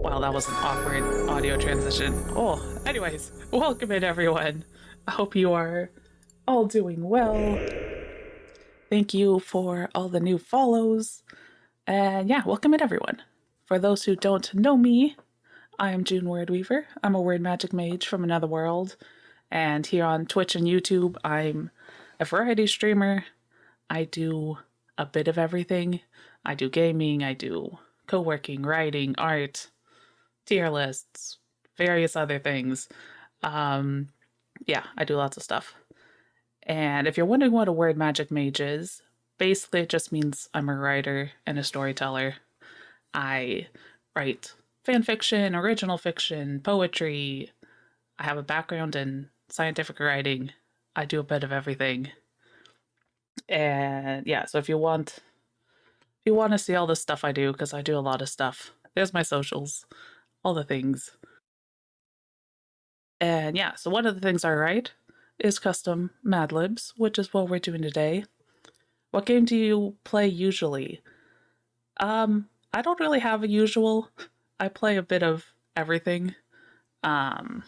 Wow, that was an awkward audio transition. Oh, anyways, welcome in everyone. I hope you are all doing well. Thank you for all the new follows. And yeah, welcome in everyone. For those who don't know me, I am Jun Wordweaver. I'm a word magic mage from another world. And here on Twitch and YouTube, I'm a variety streamer. I do a bit of everything. I do gaming, I do co-working, writing, art, tier lists, various other things. Yeah, I do lots of stuff. And if you're wondering what a word magic mage is, basically it just means I'm a writer and a storyteller. I write fan fiction, original fiction, poetry. I have a background in scientific writing. I do a bit of everything. And yeah, so if you want to see all the stuff I do, because I do a lot of stuff, there's my socials, all the things. And yeah, so one of the things I write is custom MadLibs, which is what we're doing today. What game do you play usually? I don't really have a usual. I play a bit of everything. Yeah,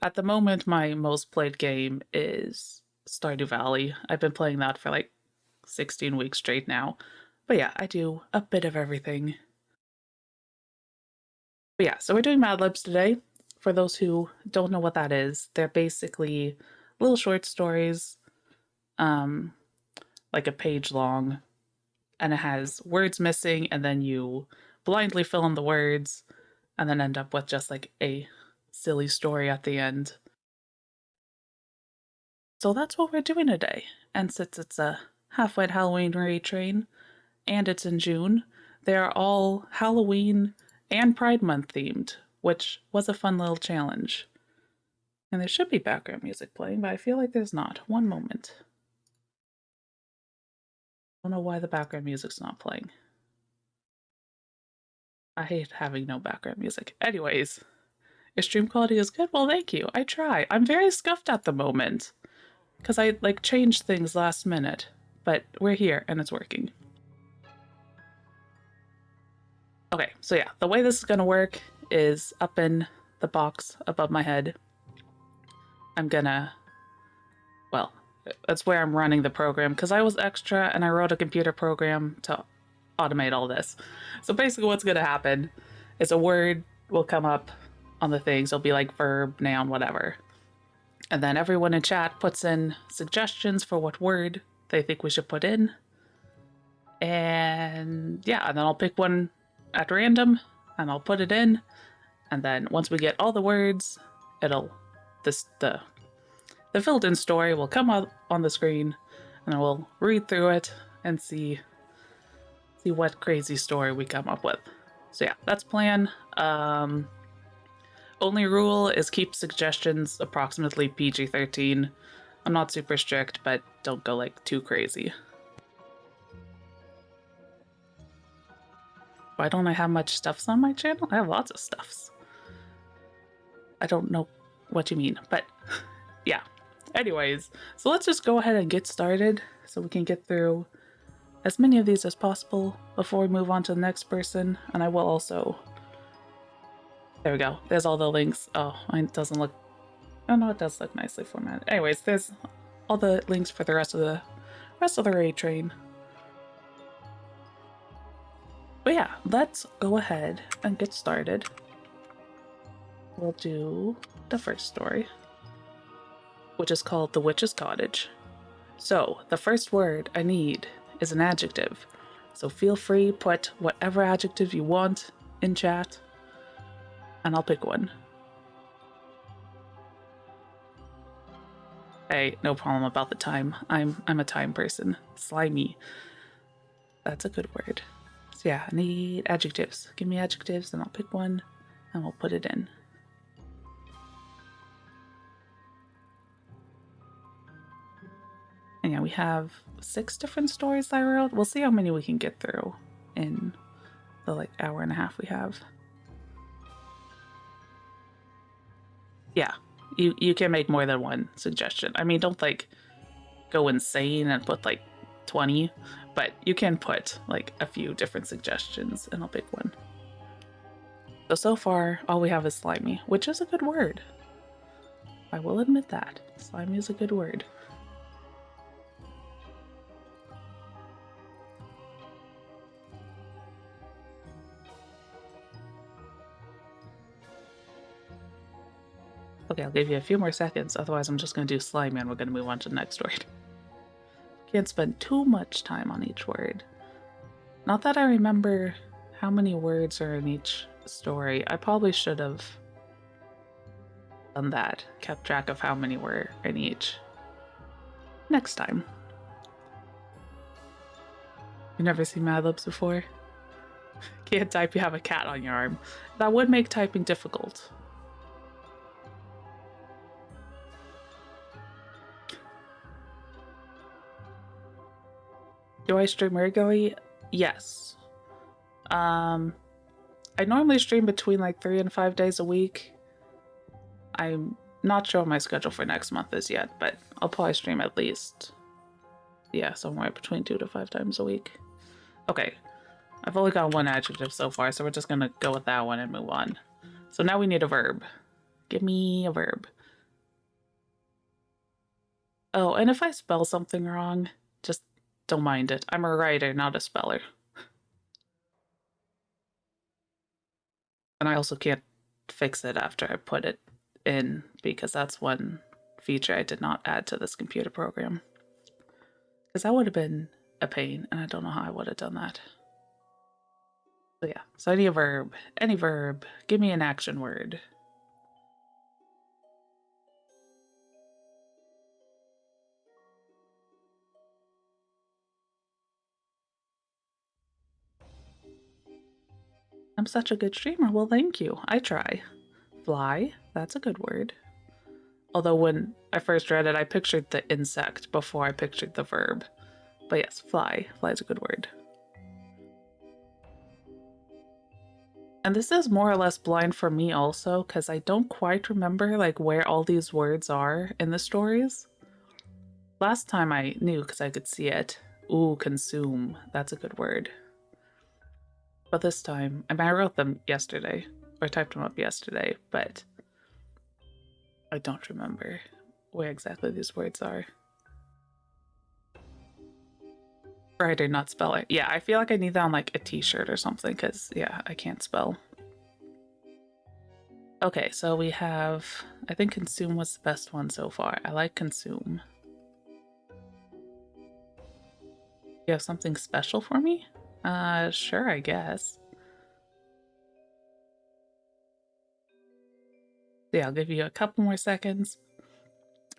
at the moment my most played game is Stardew Valley. I've been playing that for like 16 weeks straight now. But yeah, I do a bit of everything. But yeah, so we're doing MadLibs today. For those who don't know what that is, they're basically little short stories, like a page long, and it has words missing, and then you blindly fill in the words, and then end up with just like a silly story at the end. So that's what we're doing today. And since it's a half-white Halloween raid train, and it's in June, they are all Halloween and Pride Month themed, which was a fun little challenge. And there should be background music playing, but I feel like there's not. One moment. I don't know why the background music's not playing. I hate having no background music. Anyways, your stream quality is good? Well, thank you. I try. I'm very scuffed at the moment because I like changed things last minute, but we're here and it's working. Okay, so yeah, the way this is gonna work is up in the box above my head. I'm gonna, well, that's where I'm running the program because I was extra and I wrote a computer program to automate all this. So basically what's gonna happen is a word will come up on the things. It'll be like verb, noun, whatever. And then everyone in chat puts in suggestions for what word they think we should put in. And yeah, and then I'll pick one at random and I'll put it in. And then once we get all the words, the filled in story will come up on the screen and we'll read through it and see what crazy story we come up with. So yeah, that's plan. Only rule is keep suggestions approximately PG-13. I'm not super strict, but don't go like too crazy. Why don't I have much stuffs on my channel? I have lots of stuffs. I don't know what you mean, but yeah. Anyways, so let's just go ahead and get started so we can get through as many of these as possible before we move on to the next person. And I will also... There we go. There's all the links. Oh, it doesn't look... Oh no, it does look nicely formatted. Anyways, there's all the links for the rest of the raid train. But yeah, let's go ahead and get started. We'll do the first story, which is called The Witch's Cottage. So the first word I need is an adjective. So feel free, put whatever adjective you want in chat, and I'll pick one. Hey, no problem about the time. I'm a time person. Slimy. That's a good word. So yeah, I need adjectives. Give me adjectives and I'll pick one and we'll put it in. And yeah, we have 6 different stories I wrote. We'll see how many we can get through in the like hour and a half we have. Yeah, you can make more than one suggestion. I mean, don't like go insane and put like 20, but you can put like a few different suggestions and I'll pick one. So far, all we have is slimy, which is a good word. I will admit that. Slimy is a good word. Okay, I'll give you a few more seconds, otherwise I'm just going to do slimy and we're going to move on to the next word. Can't spend too much time on each word. Not that I remember how many words are in each story. I probably should have done that, kept track of how many were in each. Next time. You never seen MadLibs before? Can't type, you have a cat on your arm. That would make typing difficult. Do I stream regularly? Yes. I normally stream between like 3 and 5 days a week. I'm not sure what my schedule for next month is yet, but I'll probably stream at least, yeah, somewhere between 2 to 5 times a week. Okay, I've only got one adjective so far, so we're just gonna go with that one and move on. So now we need a verb. Give me a verb. Oh, and if I spell something wrong, just don't mind it. I'm a writer, not a speller. And I also can't fix it after I put it in, because that's one feature I did not add to this computer program. Because that would have been a pain, and I don't know how I would have done that. So yeah, so I need a verb. Any verb. Give me an action word. I'm such a good streamer. Well, thank you. I try. Fly. That's a good word. Although when I first read it, I pictured the insect before I pictured the verb. But yes, fly. Fly is a good word. And this is more or less blind for me also, because I don't quite remember like where all these words are in the stories. Last time I knew because I could see it. Ooh, consume. That's a good word. But this time, I mean, I wrote them yesterday, or typed them up yesterday, but I don't remember where exactly these words are. Writer, not speller. Yeah, I feel like I need that on like a t-shirt or something, because yeah, I can't spell. Okay, so we have, I think consume was the best one so far. I like consume. You have something special for me? Sure, I guess. Yeah, I'll give you a couple more seconds.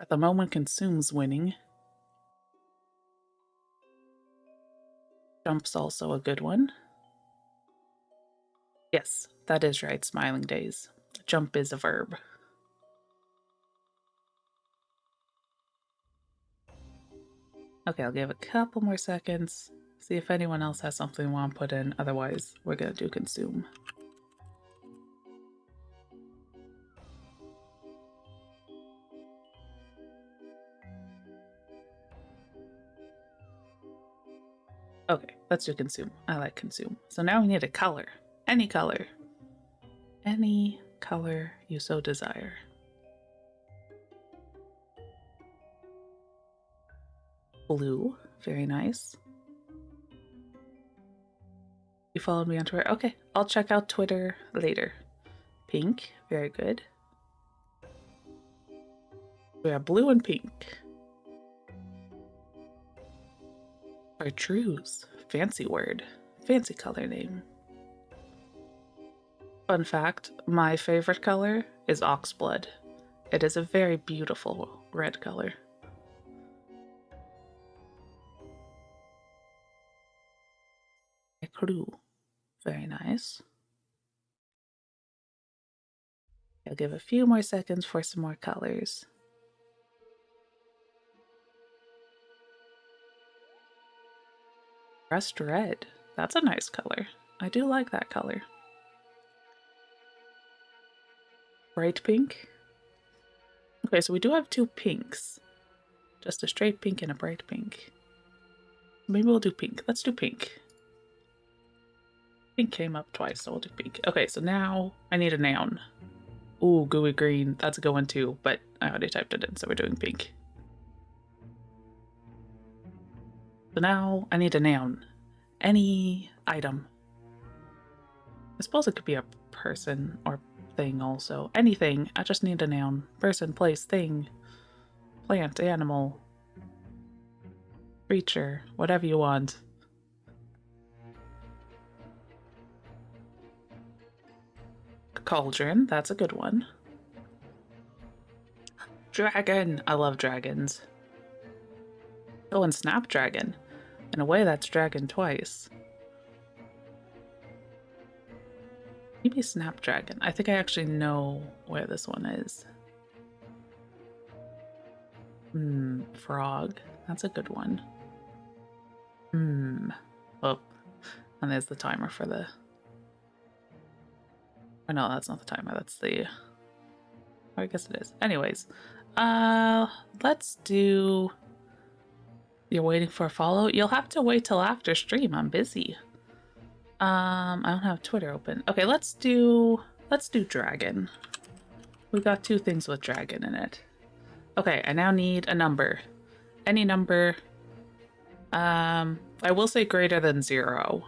At the moment, consume's winning. Jump's also a good one. Yes, that is right, smiling days. Jump is a verb. Okay, I'll give a couple more seconds. See if anyone else has something they want to put in. Otherwise, we're gonna do consume. Okay, let's do consume. I like consume. So now we need a color. Any color. Any color you so desire. Blue, very nice. You followed me on Twitter? Okay, I'll check out Twitter later. Pink, very good. We have blue and pink. Chartreuse, fancy word. Fancy color name. Fun fact, my favorite color is oxblood. It is a very beautiful red color. Ecru, very nice. I'll give a few more seconds for some more colors. Rust red, that's a nice color. I do like that color. Bright pink. Okay, so we do have two pinks. Just a straight pink and a bright pink. Maybe we'll do pink. Let's do pink. Pink came up twice, so we'll do pink. Okay, so now I need a noun. Ooh, gooey green. That's a good one too, but I already typed it in, so we're doing pink. So now I need a noun. Any item. I suppose it could be a person or thing also. Anything. I just need a noun. Person, place, thing, plant, animal, creature, whatever you want. Cauldron, that's a good one. Dragon, I love dragons. Oh, and Snapdragon. In a way, that's dragon twice. Maybe Snapdragon. I think I actually know where this one is. Frog. That's a good one. Oh, and there's the timer for the... Oh, no, that's not the timer. That's the... Oh, I guess it is. Anyways, let's do... You're waiting for a follow? You'll have to wait till after stream. I'm busy. I don't have Twitter open. Okay, let's do dragon. We got two things with dragon in it. Okay, I now need a number. Any number. I will say greater than 0.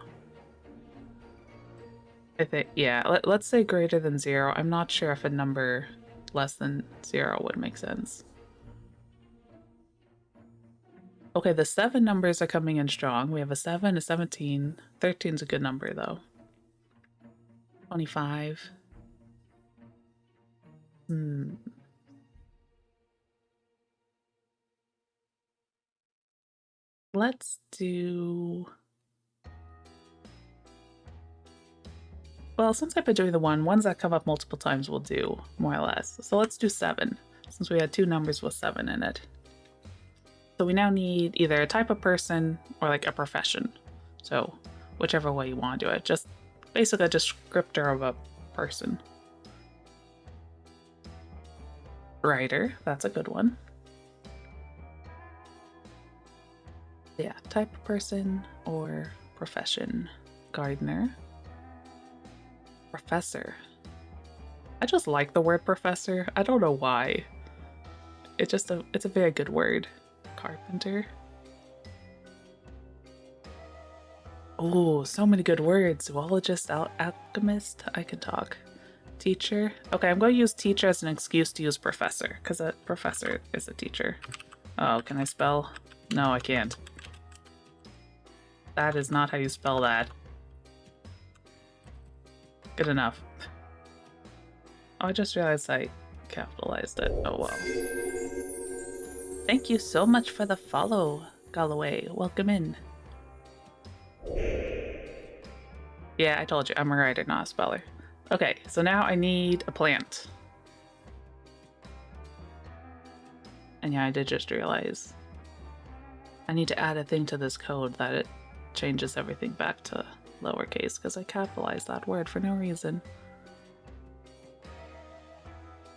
I think, yeah, let's say greater than 0. I'm not sure if a number less than 0 would make sense. Okay, the 7 numbers are coming in strong. We have a 7, a 17. 13's a good number, though. 25. Let's do... Well, since I've been doing the ones that come up multiple times, we'll do more or less. So let's do 7, since we had 2 numbers with 7 in it. So we now need either a type of person or like a profession. So whichever way you want to do it. Just basically a descriptor of a person. Writer, that's a good one. Yeah, type of person or profession. Gardener. Professor. I just like the word professor. I don't know why. It's a very good word. Carpenter. Oh, so many good words. Zoologist, alchemist. I can talk. Teacher. Okay, I'm going to use teacher as an excuse to use professor, because a professor is a teacher. Oh, can I spell? No, I can't. That is not how you spell that. Good enough. Oh, I just realized I capitalized it. Oh well. Thank you so much for the follow, Galloway. Welcome in. Yeah, I told you, I'm a writer, not a speller. Okay, so now I need a plant. And yeah, I did just realize I need to add a thing to this code that it changes everything back to lowercase because I capitalized that word for no reason.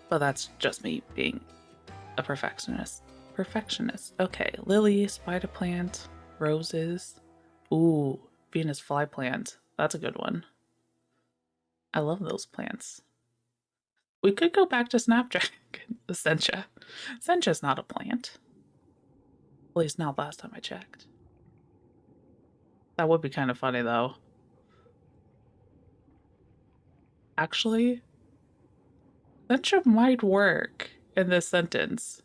But that's just me being a perfectionist. Okay, lily, spider plant, roses. Ooh, Venus fly plant. That's a good one. I love those plants. We could go back to Snapdragon. Sencha. Sencha's not a plant. At least not last time I checked. That would be kind of funny though. Actually, Sencha might work in this sentence.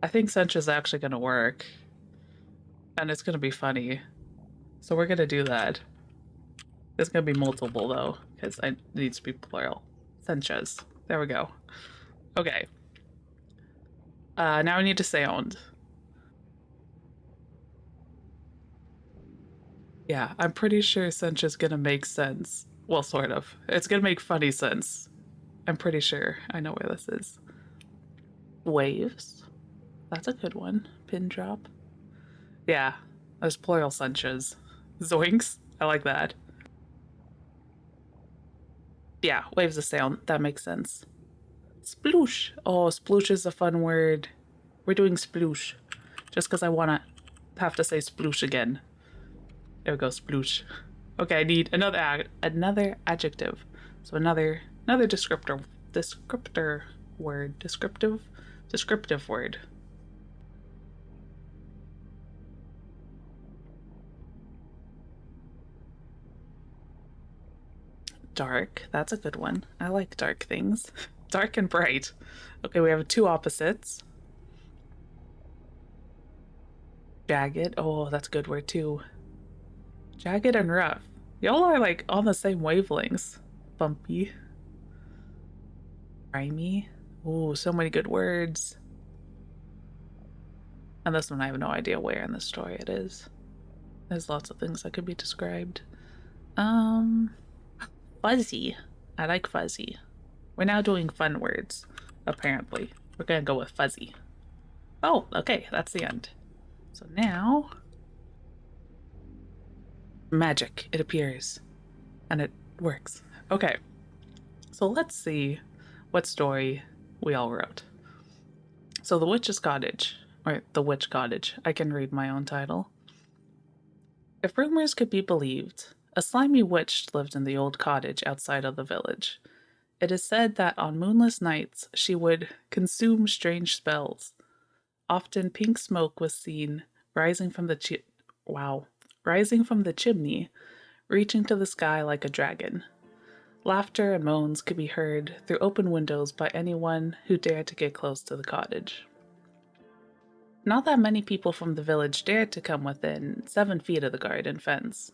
I think Sencha's actually going to work. And it's going to be funny. So we're going to do that. It's going to be multiple though, because it needs to be plural. Senchas. There we go. Okay. Now we need to sound. Yeah, I'm pretty sure Sencha's going to make sense. Well, sort of. It's going to make funny sense. I'm pretty sure I know where this is. Waves. That's a good one. Pin drop. Yeah, there's plural Senchas. Zoinks. I like that. Yeah, waves of sound. That makes sense. Sploosh. Oh, sploosh is a fun word. We're doing sploosh. Just because I want to have to say sploosh again. There we go, sploosh. Okay, I need another adjective. So another descriptor word. Descriptive word. Dark. That's a good one. I like dark things. Dark and bright. Okay, we have two opposites. Jagged. Oh, that's a good word too. Jagged and rough. Y'all are like on the same wavelengths. Bumpy. Grimy. Ooh, so many good words. And this one I have no idea where in the story it is. There's lots of things that could be described. Fuzzy. I like fuzzy. We're now doing fun words, apparently. We're gonna go with fuzzy. Oh, okay, that's the end. So now... magic, it appears. And it works. Okay, so let's see what story we all wrote. So the Witch's Cottage, or The Witch Cottage. I can read my own title. If rumors could be believed, a slimy witch lived in the old cottage outside of the village. It is said that on moonless nights she would consume strange spells. Often pink smoke was seen rising from the chimney, reaching to the sky like a dragon. Laughter and moans could be heard through open windows by anyone who dared to get close to the cottage. Not that many people from the village dared to come within 7 feet of the garden fence.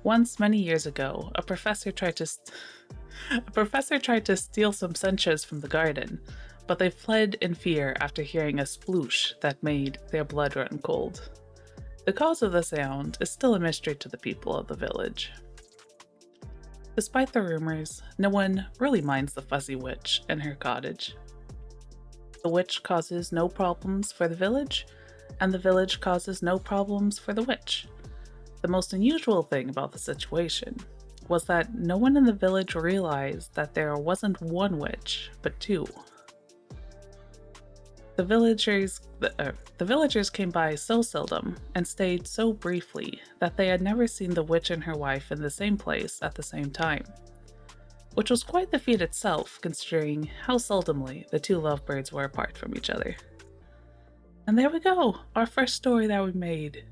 Once, many years ago, a professor tried to steal some sunshades from the garden, but they fled in fear after hearing a sploosh that made their blood run cold. The cause of the sound is still a mystery to the people of the village. Despite the rumors, no one really minds the fuzzy witch and her cottage. The witch causes no problems for the village, and the village causes no problems for the witch. The most unusual thing about the situation was that no one in the village realized that there wasn't one witch, but two. The villagers came by so seldom and stayed so briefly that they had never seen the witch and her wife in the same place at the same time, which was quite the feat itself considering how seldomly the two lovebirds were apart from each other. And there we go, our first story that we made.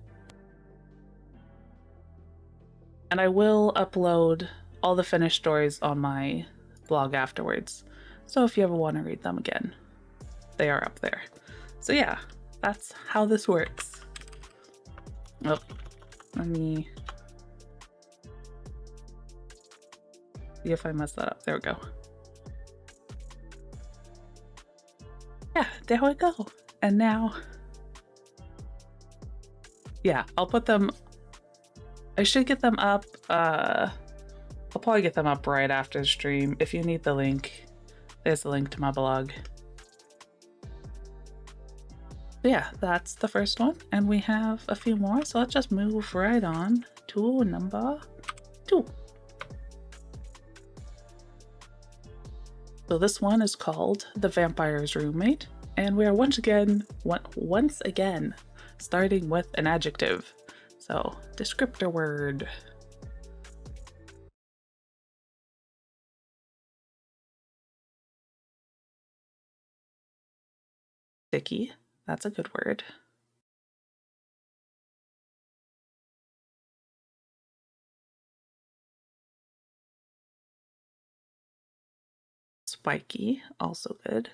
And I will upload all the finished stories on my blog afterwards, so if you ever want to read them again, they are up there. So yeah, that's how this works. Oh, let me see if I messed that up. There we go. Yeah, there we go. And now, yeah, I'll put them, I should get them up, I'll probably get them up right after the stream. If you need the link, there's a link to my blog. But yeah, that's the first one, and we have a few more, so let's just move right on to number 2. So this one is called The Vampire's Roommate, and we are once again starting with an adjective. So, descriptor word. Sticky, that's a good word. Spiky, also good.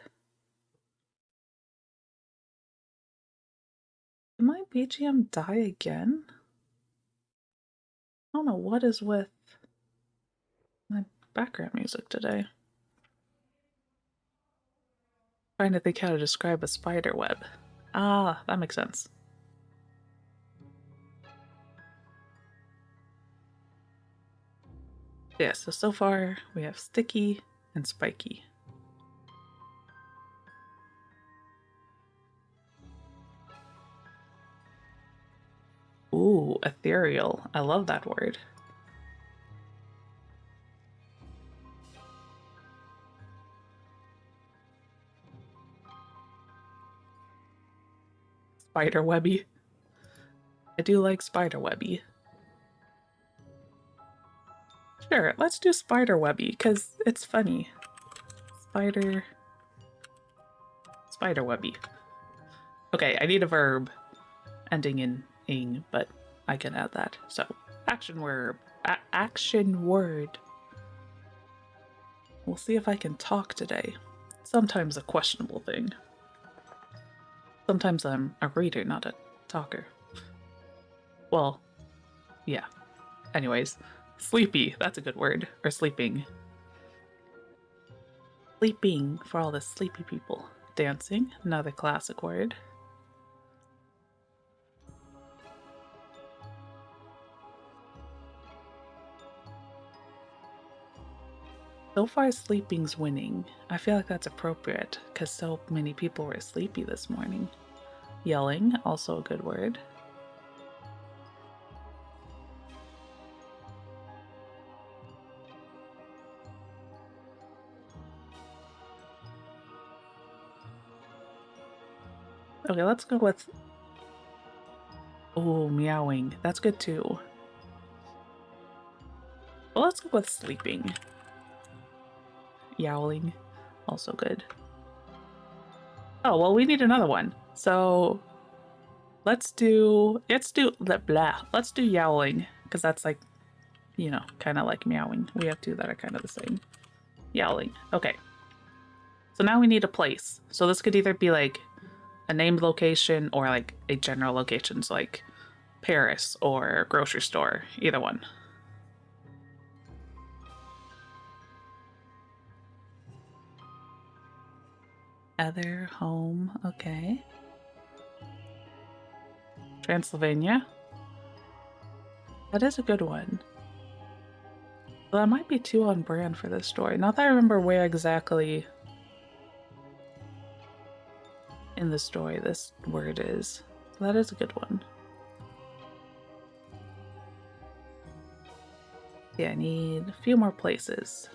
Did my BGM die again? I don't know what is with my background music today. Trying to think how to describe a spider web. Ah, that makes sense. Yeah, so far we have sticky and spiky. Ooh, ethereal. I love that word. Spiderwebby. I do like spiderwebby. Sure, let's do spiderwebby because it's funny. Spiderwebby. Okay, I need a verb ending in ing, but I can add that. So, action word. Action word. We'll see if I can talk today. Sometimes a questionable thing. Sometimes I'm a reader, not a talker. Well, yeah. Anyways, sleepy. That's a good word. Or sleeping. Sleeping for all the sleepy people. Dancing. Another classic word. So far, sleeping's winning. I feel like that's appropriate because so many people were sleepy this morning. Yelling, also a good word. Okay, let's go with... Oh, meowing. That's good too. Well, let's go with sleeping. Yowling, also good. Oh, well, we need another one. So let's do yowling, because that's like, you know, kind of like meowing. We have two that are kind of the same. Yowling. Okay. So now we need a place. So this could either be like a named location or like a general location. So like Paris or grocery store, either one. Other home, okay. Transylvania. That is a good one. Well, that might be too on brand for this story. Not that I remember where exactly in the story this word is. So that is a good one. Yeah, I need a few more places.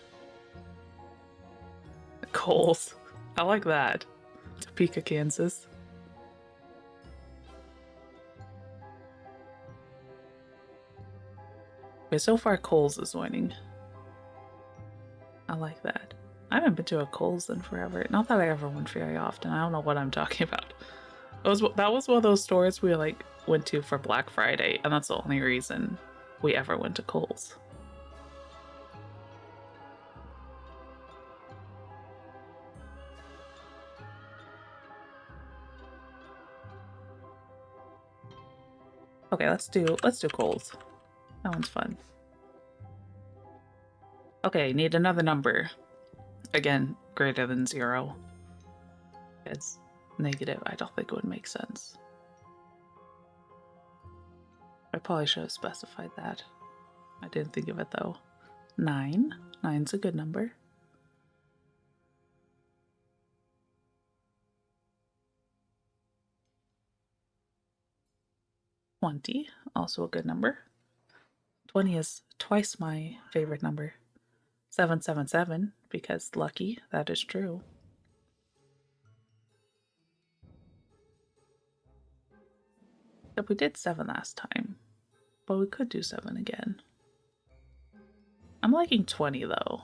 Coles. I like that. Topeka, Kansas. Okay, so far Coles is winning. I like that. I haven't been to a Coles in forever. Not that I ever went very often. I don't know what I'm talking about. That was one of those stores we like went to for Black Friday, and that's the only reason we ever went to Kohl's. Okay, let's do Kohl's. That one's fun. Okay, need another number. Again, greater than 0. It's negative. I don't think it would make sense. I probably should have specified that. I didn't think of it though. 9. 9's a good number. $20, also a good number. 20 is twice my favorite number. 777, because lucky, that is true. But we did 7 last time, but we could do 7 again. I'm liking 20 though.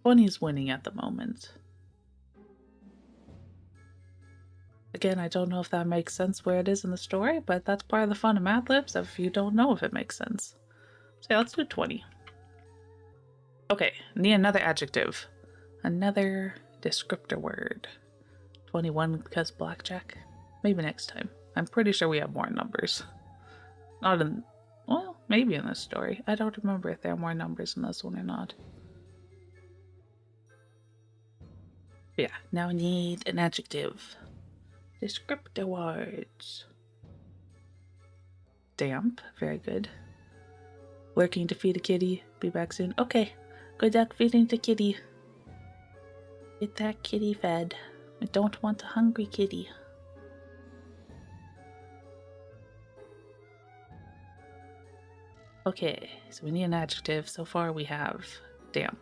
20 is winning at the moment. Again, I don't know if that makes sense where it is in the story, but that's part of the fun of MadLibs if you don't know if it makes sense. So yeah, let's do 20. Okay, need another adjective. Another descriptor word. 21 because blackjack? Maybe next time. I'm pretty sure we have more numbers. Not in... well, maybe in this story. I don't remember if there are more numbers in this one or not. But yeah, now we need an adjective. Descriptor words. Damp, very good. Working to feed a kitty. Be back soon. Okay, good luck feeding the kitty. Get that kitty fed. I don't want a hungry kitty. Okay, so we need an adjective. So far we have damp,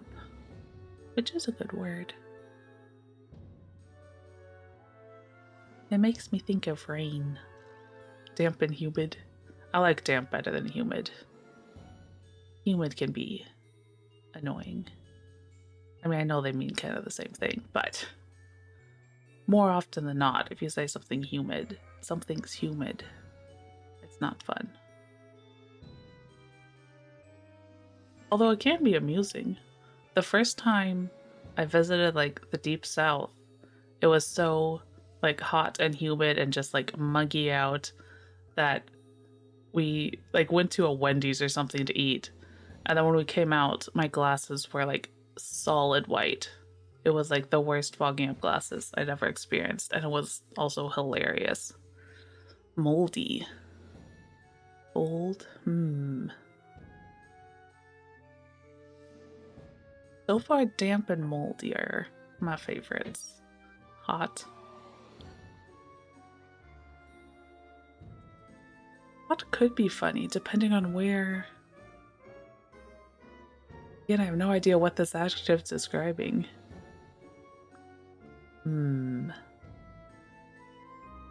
which is a good word. It makes me think of rain. Damp and humid. I like damp better than humid. Humid can be annoying. I mean, I know they mean kind of the same thing, but more often than not, if you say something's humid, it's not fun. Although it can be amusing. The first time I visited like the deep south, it was so like hot and humid and just like muggy out that we like went to a Wendy's or something to eat. And then when we came out, my glasses were like solid white. It was like the worst fogging up glasses I'd ever experienced, and it was also hilarious. Moldy. Old? So far, damp and moldy are my favorites. Hot. Hot could be funny, depending on where... Again, I have no idea what this adjective's describing.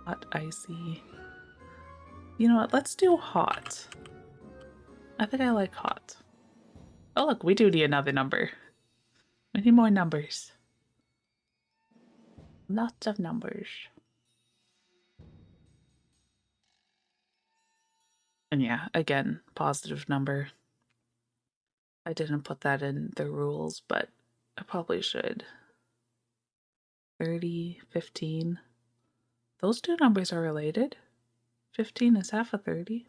Hot, icy. You know what? Let's do hot. I think I like hot. Oh, look, we do need another number. We need more numbers. Lots of numbers. And yeah, again, positive number. I didn't put that in the rules, but I probably should. 30, 15. Those two numbers are related. 15 is half of 30.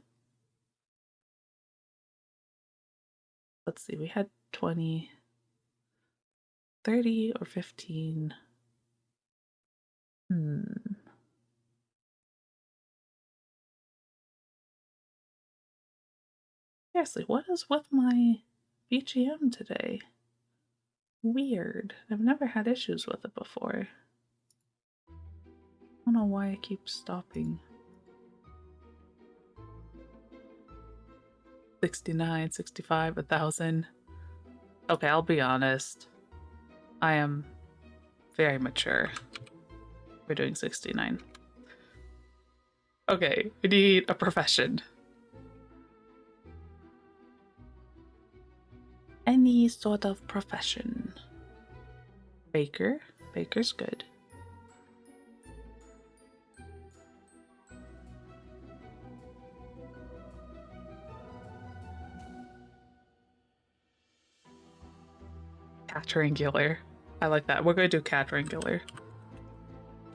Let's see, we had 20, 30 or 15. Seriously, what is with my BGM today? Weird. I've never had issues with it before. I don't know why it keeps stopping. 69, 65, 1,000. Okay, I'll be honest. I am very mature. We're doing 69. Okay, we need a profession. Any sort of profession. Baker. Baker's good. Cat-triangular. I like that. We're going to do cat-triangular.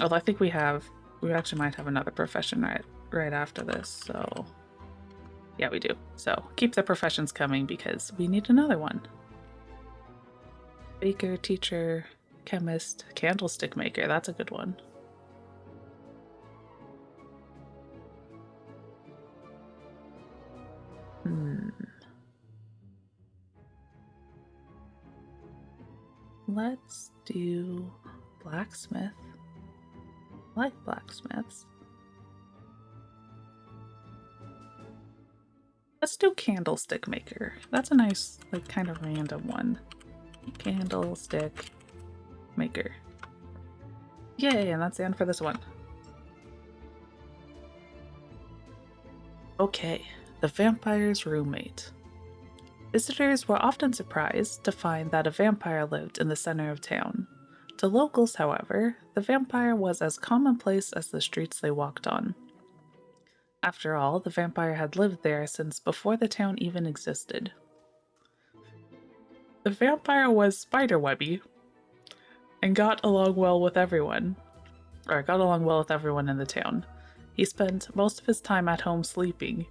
Although I think we actually might have another profession right after this, so... Yeah, we do. So, keep the professions coming because we need another one. Baker, teacher, chemist, candlestick maker. That's a good one. Let's do blacksmith. I like blacksmiths. Let's do candlestick maker. That's a nice, like, kind of random one. Candlestick maker. Yay, and that's the end for this one. Okay, the vampire's roommate. Visitors were often surprised to find that a vampire lived in the center of town. To locals, however, the vampire was as commonplace as the streets they walked on. After all, the vampire had lived there since before the town even existed. The vampire was spiderwebby and got along well with everyone. Or got along well with everyone in the town. He spent most of his time at home sleeping.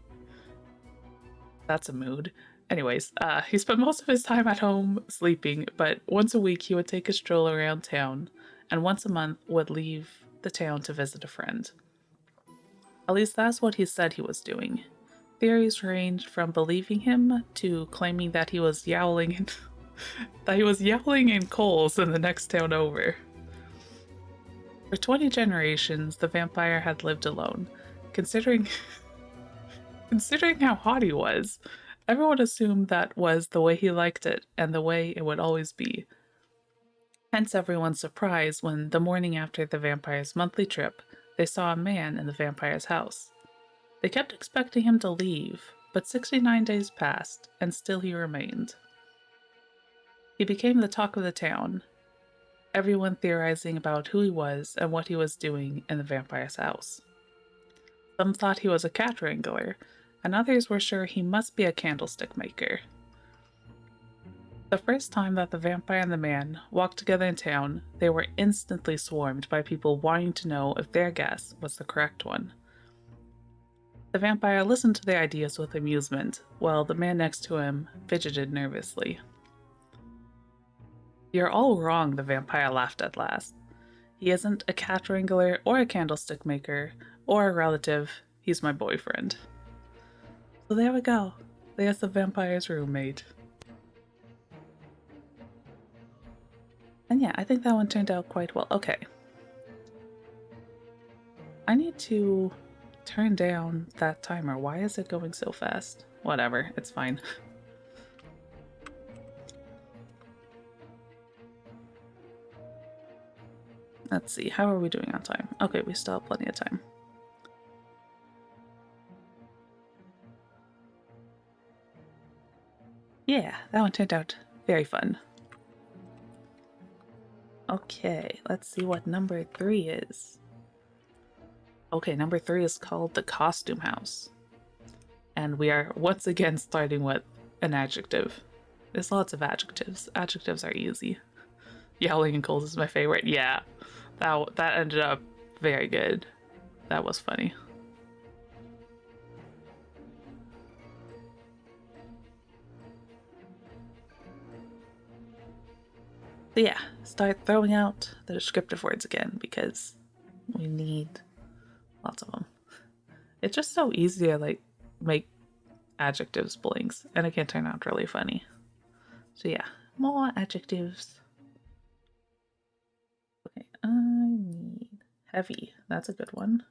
That's a mood. Anyways, he spent most of his time at home sleeping, but once a week he would take a stroll around town, and once a month would leave the town to visit a friend. At least that's what he said he was doing. Theories ranged from believing him to claiming that he was yowling in Coles in the next town over. For 20 generations, the vampire had lived alone. Considering how hot he was, everyone assumed that was the way he liked it and the way it would always be. Hence everyone's surprise when, the morning after the vampire's monthly trip, they saw a man in the vampire's house. They kept expecting him to leave, but 69 days passed, and still he remained. He became the talk of the town, everyone theorizing about who he was and what he was doing in the vampire's house. Some thought he was a cat wrangler, and others were sure he must be a candlestick maker. The first time that the vampire and the man walked together in town, they were instantly swarmed by people wanting to know if their guess was the correct one. The vampire listened to their ideas with amusement, while the man next to him fidgeted nervously. "You're all wrong," the vampire laughed at last. "He isn't a cat wrangler or a candlestick maker or a relative. He's my boyfriend." So there we go. There's the vampire's roommate. And yeah, I think that one turned out quite well. Okay. I need to turn down that timer. Why is it going so fast? Whatever, it's fine. Let's see, how are we doing on time? Okay, we still have plenty of time. Yeah, that one turned out very fun. Okay, let's see what number 3 is. Okay, number 3 is called the Costume House. And we are once again starting with an adjective. There's lots of adjectives. Adjectives are easy. Yowling and cold is my favorite. Yeah, that ended up very good. That was funny. So yeah, start throwing out the descriptive words again because we need lots of them. It's just so easy to like make adjectives blinks, and it can turn out really funny. So yeah, more adjectives. Okay, I need heavy. That's a good one.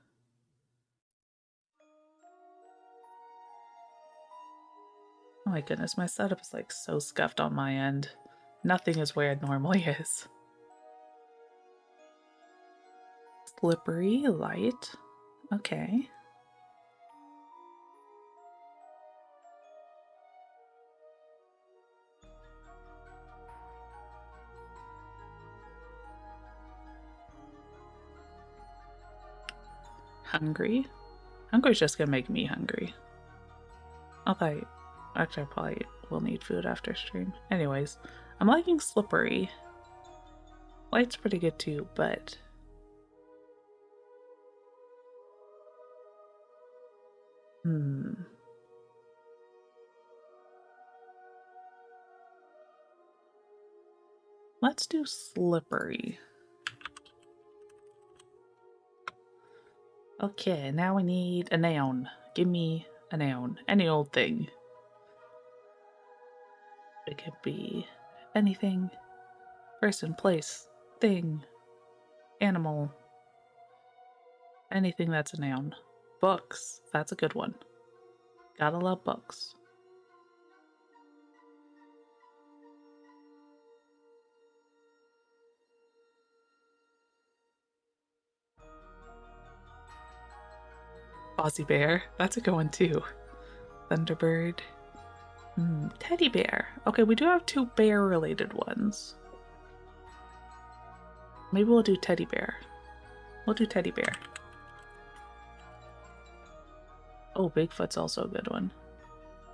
Oh my goodness, my setup is like so scuffed on my end. Nothing is where it normally is. Slippery, light. Okay. Hungry. Hungry's just gonna make me hungry. Okay. Actually, I probably will need food after stream. Anyways, I'm liking slippery. Light's pretty good too, but let's do slippery. Okay, now we need a noun. Give me a noun. Any old thing. It could be anything. Person, place, thing, animal. Anything that's a noun. Books. That's a good one. Gotta love books. Fozzie Bear. That's a good one too. Thunderbird. Teddy bear. Okay, we do have 2 bear related ones. Maybe we'll do teddy bear. We'll do teddy bear. Oh, Bigfoot's also a good one.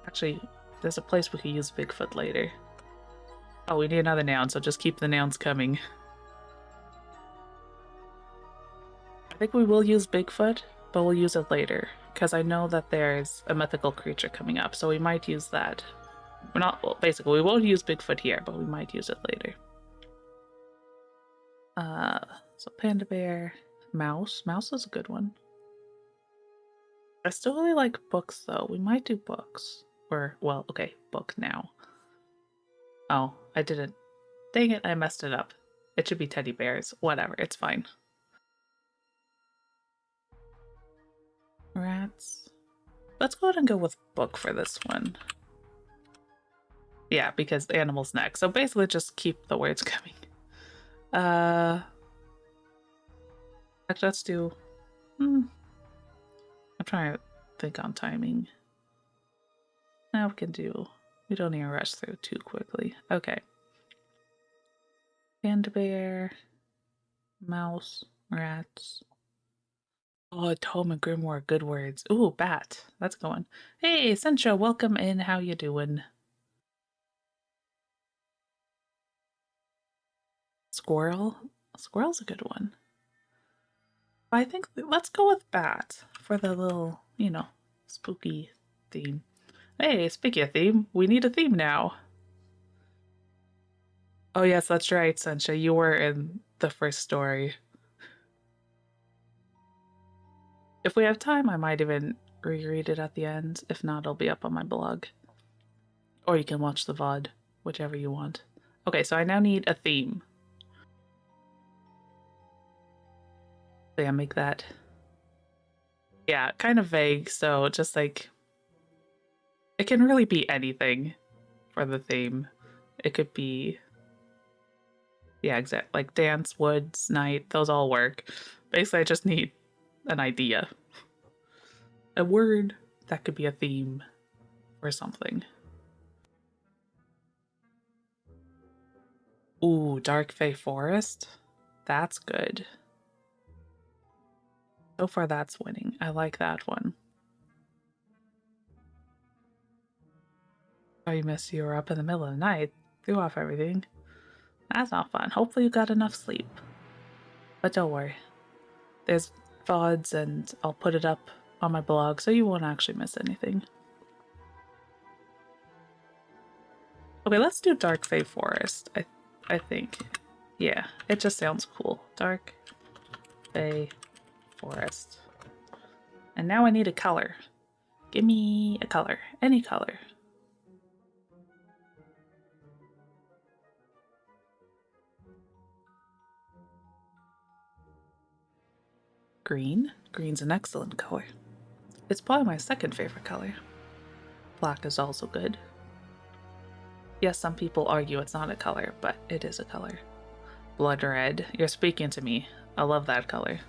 Actually, there's a place we could use Bigfoot later. Oh, we need another noun, so just keep the nouns coming. I think we will use Bigfoot, but we'll use it later, because I know that there's a mythical creature coming up, so we might use that. We're not, well, basically, we won't use Bigfoot here, but we might use it later. So panda bear, mouse. Mouse is a good one. I still really like books, though. We might do books. Or, well, okay, book now. Oh, I didn't. Dang it, I messed it up. It should be teddy bears. Whatever, it's fine. Rats. Let's go ahead and go with book for this one. Yeah, because animals next. So basically just keep the words coming. Actually, let's do I'm trying to think on timing. Now we can do. We don't need to rush through too quickly. Okay. Panda bear, mouse, rats. Oh, Tome and Grimoire, good words. Ooh, bat. That's going. Hey, Sencho, welcome in. How you doing? Squirrel? Squirrel's a good one. I think let's go with bat for the little, you know, spooky theme. Hey, speaking of theme, we need a theme now. Oh yes, that's right, Sencha. You were in the first story. If we have time, I might even reread it at the end. If not, it'll be up on my blog. Or you can watch the VOD, whichever you want. Okay, so I now need a theme. So yeah, make that. Yeah, kind of vague, so just like. It can really be anything for the theme. It could be. Yeah, exactly. Like dance, woods, night, those all work. Basically, I just need an idea. A word that could be a theme or something. Ooh, Dark Fae Forest. That's good. So far, that's winning. I like that one. Oh, you missed you were up in the middle of the night. Threw off everything. That's not fun. Hopefully you got enough sleep. But don't worry. There's VODs and I'll put it up on my blog so you won't actually miss anything. Okay, let's do Dark Fae Forest. I think. Yeah, it just sounds cool. Dark Fae Forest. And now I need a color. Give me a color. Any color. Green. Green's an excellent color. It's probably my second favorite color. Black is also good. Yes, some people argue it's not a color, but it is a color. Blood red. You're speaking to me. I love that color.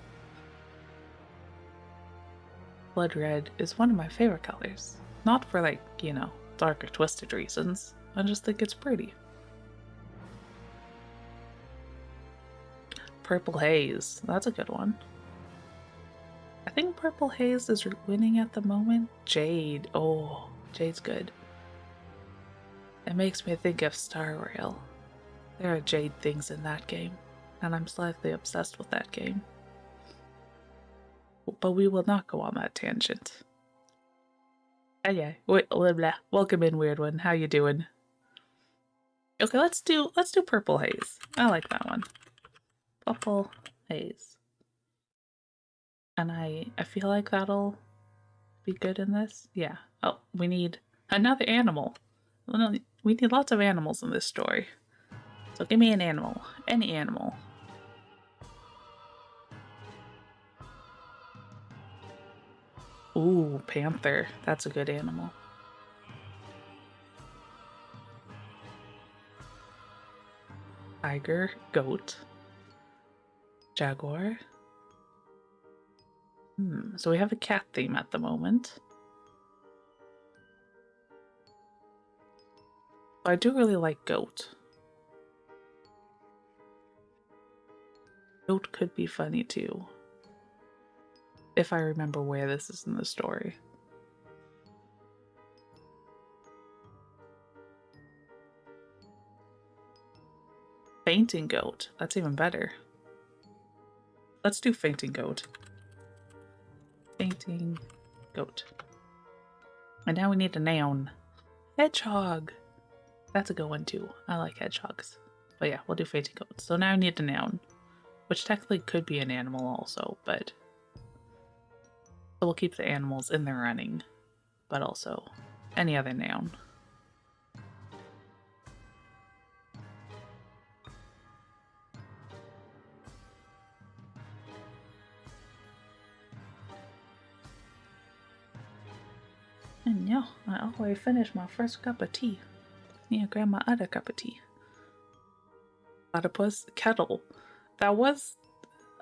Blood red is one of my favorite colors. Not for like, you know, dark or twisted reasons. I just think it's pretty. Purple haze. That's a good one. I think purple haze is winning at the moment. Jade. Oh, jade's good. It makes me think of Star Rail. There are jade things in that game, and I'm slightly obsessed with that game. But we will not go on that tangent. Yeah, wait, blah, blah. Welcome in, weird one. How you doing? Okay, let's do purple haze. I like that one. Purple haze. And I feel like that'll be good in this. Yeah. Oh, we need another animal. We need lots of animals in this story. So give me an animal. Any animal. Ooh, panther. That's a good animal. Tiger, goat, jaguar. So we have a cat theme at the moment. I do really like goat. Goat could be funny too. If I remember where this is in the story. Fainting goat. That's even better. Let's do fainting goat. Fainting goat. And now we need a noun. Hedgehog. That's a good one too. I like hedgehogs. But yeah, we'll do fainting goat. So now I need a noun. Which technically could be an animal also, but... So we'll keep the animals in the running. But also any other noun. And yeah, I already finished my first cup of tea. Need to grab my other cup of tea. Platypus kettle. That was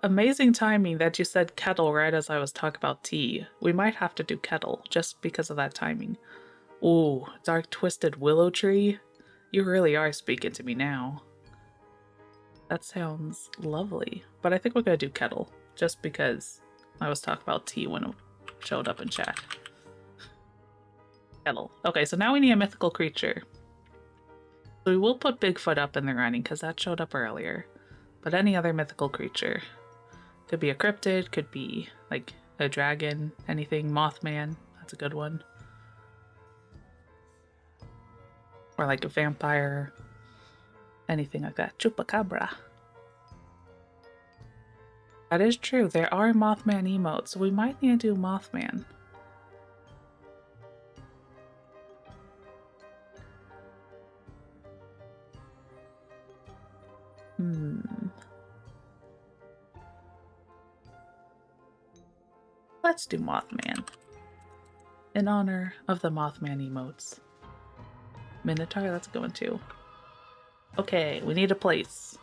Amazing timing that you said kettle right as I was talking about tea. We might have to do kettle just because of that timing. Ooh, dark twisted willow tree. You really are speaking to me now. That sounds lovely. But I think we're gonna do kettle just because I was talking about tea when it showed up in chat. Kettle. Okay, so now we need a mythical creature. So we will put Bigfoot up in the running because that showed up earlier. But any other mythical creature. Could be a cryptid, could be like a dragon, anything. Mothman, that's a good one. Or like a vampire, anything like that. Chupacabra. That is true. There are Mothman emotes, so we might need to do Mothman. Let's do Mothman. In honor of the Mothman emotes. Minotaur, that's a good one too. Okay, we need a place.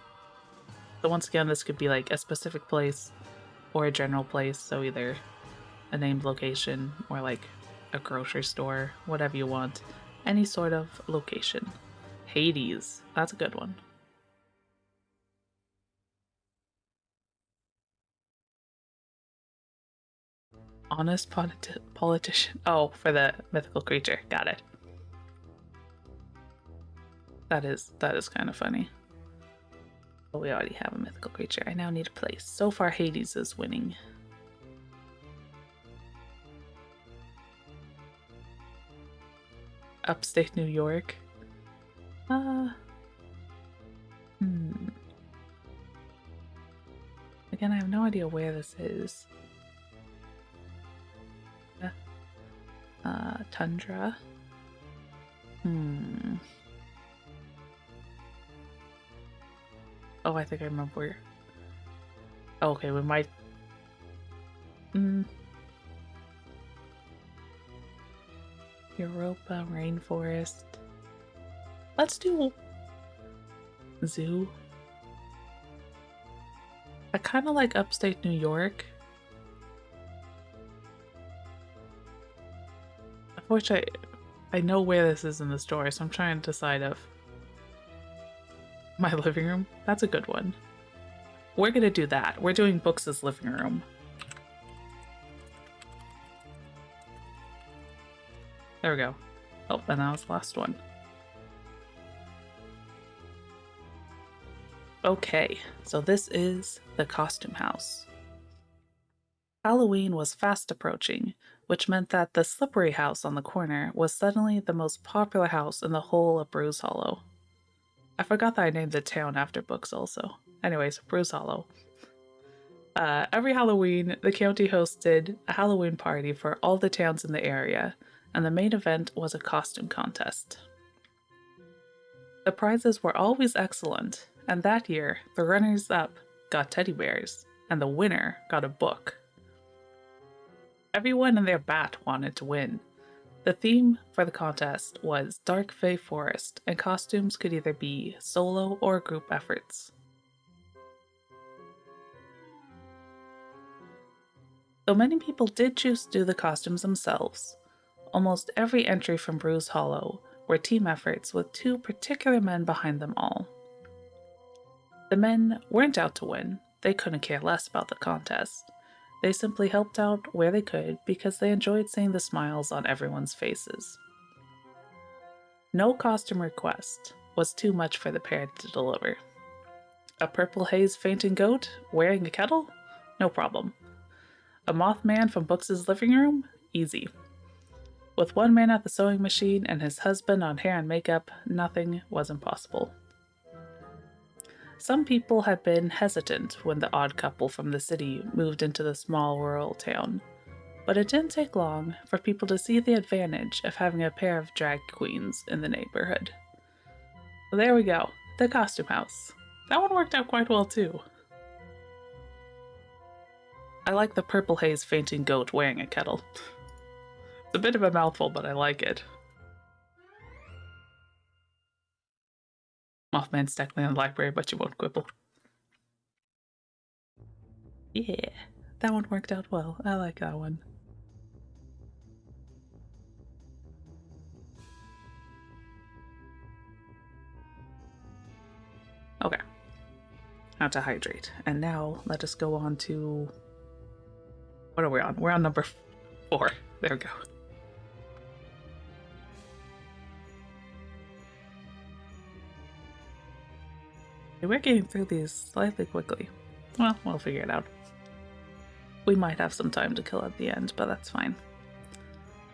So once again, this could be like a specific place or a general place. So either a named location or like a grocery store, whatever you want. Any sort of location. Hades, that's a good one. Honest politician. Oh, for the mythical creature. Got it. That is kind of funny. But we already have a mythical creature. I now need a place. So far, Hades is winning. Upstate New York. Again, I have no idea where this is. Tundra. Oh, I think I remember where. Oh, okay, we might. Europa, rainforest. Let's do zoo. I kind of like upstate New York. Unfortunately, I know where this is in the story, so I'm trying to decide of my living room. That's a good one. We're gonna do that. We're doing books as living room. There we go. Oh, and that was the last one. Okay, so this is the costume house. Halloween was fast approaching, which meant that the slippery house on the corner was suddenly the most popular house in the whole of Bruise Hollow. I forgot that I named the town after books also. Anyways, Bruise Hollow. Every Halloween, the county hosted a Halloween party for all the towns in the area, and the main event was a costume contest. The prizes were always excellent, and that year, the runners-up got teddy bears, and the winner got a book. Everyone and their bat wanted to win. The theme for the contest was Dark Fae Forest, and costumes could either be solo or group efforts. Though many people did choose to do the costumes themselves, almost every entry from Bruise Hollow were team efforts with two particular men behind them all. The men weren't out to win, they couldn't care less about the contest. They simply helped out where they could because they enjoyed seeing the smiles on everyone's faces. No costume request was too much for the pair to deliver. A purple haze fainting goat wearing a kettle? No problem. A Mothman from Books' living room? Easy. With one man at the sewing machine and his husband on hair and makeup, nothing was impossible. Some people had been hesitant when the odd couple from the city moved into the small rural town, but it didn't take long for people to see the advantage of having a pair of drag queens in the neighborhood. There we go, the costume house. That one worked out quite well too. I like the purple haze fainting goat wearing a kettle. It's a bit of a mouthful, but I like it. Mothman's technically in the library, but you won't quibble. Yeah, that one worked out well. I like that one. Okay. How to hydrate. And now let us go on to... What are we on? We're on number 4. There we go. We're getting through these slightly quickly. Well, we'll figure it out. We might have some time to kill at the end, but that's fine.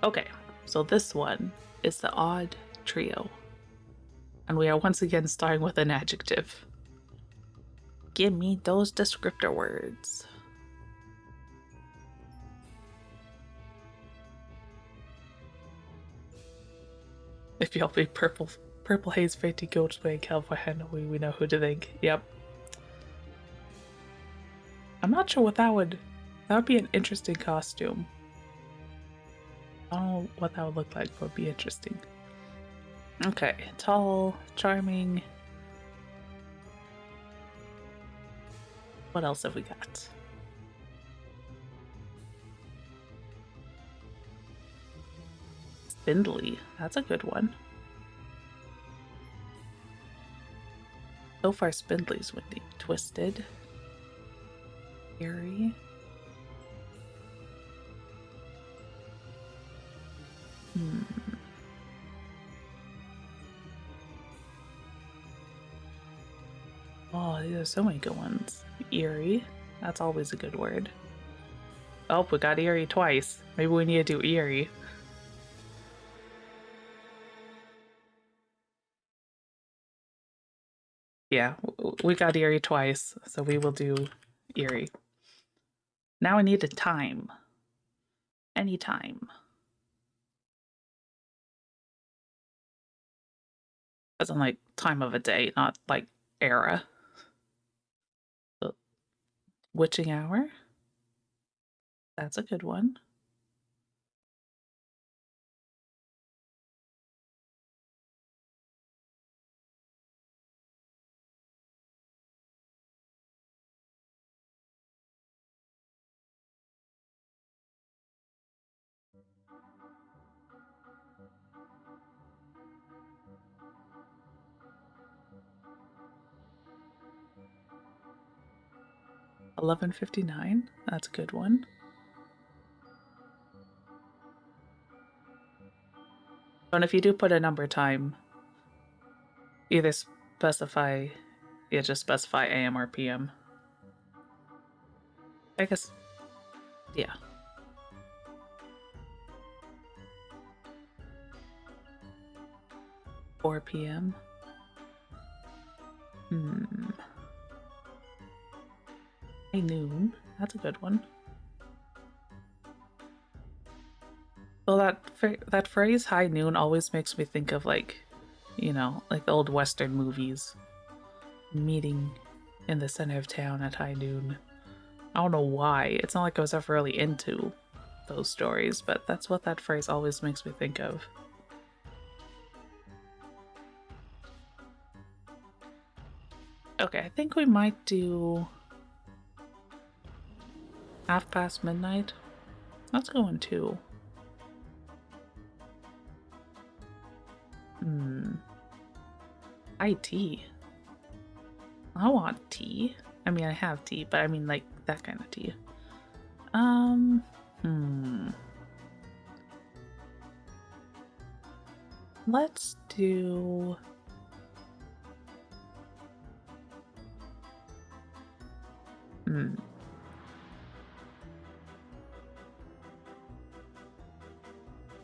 Okay, so this one is the odd trio. And we are once again starting with an adjective. Give me those descriptor words. If y'all be purple haze, fainty goat's way, California, we know who to think. Yep. I'm not sure what that would be an interesting costume. I don't know what that would look like, but it would be interesting. Okay, tall, charming. What else have we got? Spindly, that's a good one. So far, Spindly's windy. Twisted. Eerie. Oh, these are so many good ones. Eerie. That's always a good word. Oh, we got eerie twice. Maybe we need to do eerie. Yeah, we got eerie twice, so we will do eerie. Now I need a time. Anytime. As in, like, time of a day, not, like, era. So, witching hour. That's a good one. $11.59. That's a good one. And if you do put a number time, either specify, yeah, just specify AM or PM. I guess, yeah. 4 p.m. High noon. That's a good one. Well, that phrase "high noon" always makes me think of, like, you know, like the old Western movies. Meeting in the center of town at high noon. I don't know why. It's not like I was ever really into those stories, but that's what that phrase always makes me think of. Okay, I think we might do midnight. Let's go in 2. IT. I want tea. I mean, I have tea, but I mean, like, that kind of tea. Let's do...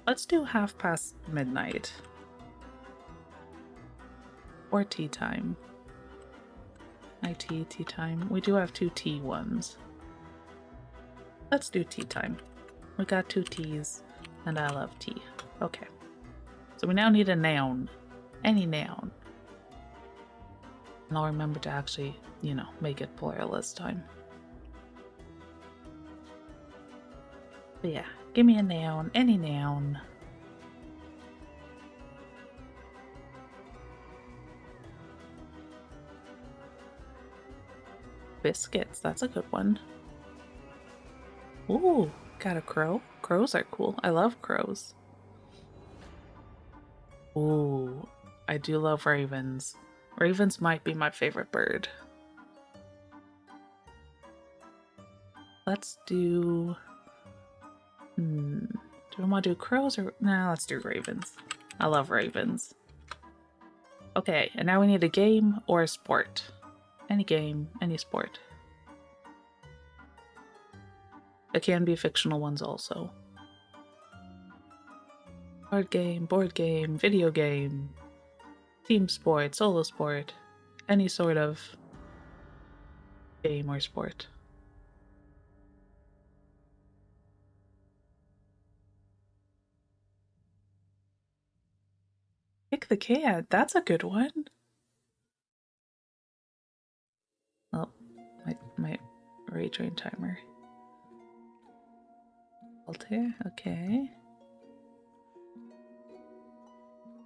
Let's do midnight. Or tea time. IT, tea time. We do have 2 tea ones. Let's do tea time. We got 2 teas, and I love tea. Okay. So we now need a noun. Any noun. And I'll remember to actually, you know, make it plural this time. But yeah, give me a noun. Any noun. Biscuits. That's a good one. Ooh, got a crow. Crows are cool. I love crows. Ooh, I do love ravens. Ravens might be my favorite bird. Let's do... do we want to do crows or... Nah, let's do ravens. I love ravens. Okay, and now we need a game or a sport. Any game, any sport. It can be fictional ones also. Board game, video game, team sport, solo sport, any sort of game or sport. Kick the can, that's a good one. Oh, my ray train timer. Altair, okay.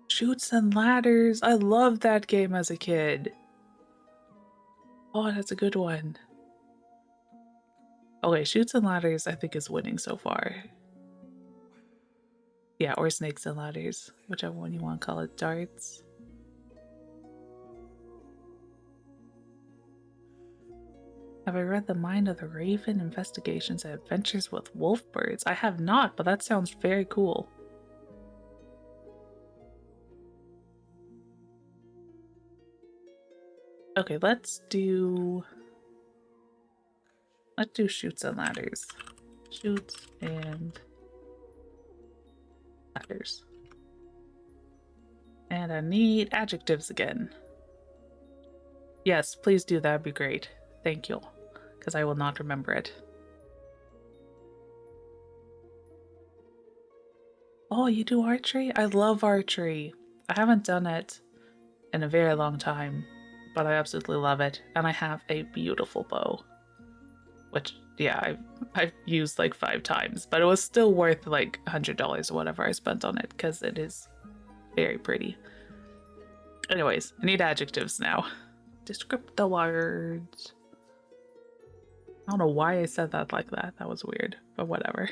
Chutes and Ladders, I loved that game as a kid. Oh, that's a good one. Okay, Chutes and Ladders I think is winning so far. Yeah, or Snakes and Ladders, whichever one you want to call it. Darts. Have I read The Mind of the Raven? Investigations and Adventures with Wolfbirds? I have not, but that sounds very cool. Okay, let's do Chutes and Ladders. Chutes and Ladders. And I need adjectives again. Yes, please do, that'd be great. Thank you, because I will not remember it. Oh, you do archery? I love archery. I haven't done it in a very long time, but I absolutely love it. And I have a beautiful bow, which, yeah, I've used like 5 times, but it was still worth like $100 or whatever I spent on it, because it is very pretty. Anyways, I need adjectives now. Descript the words. I don't know why I said that like that. That was weird, but whatever.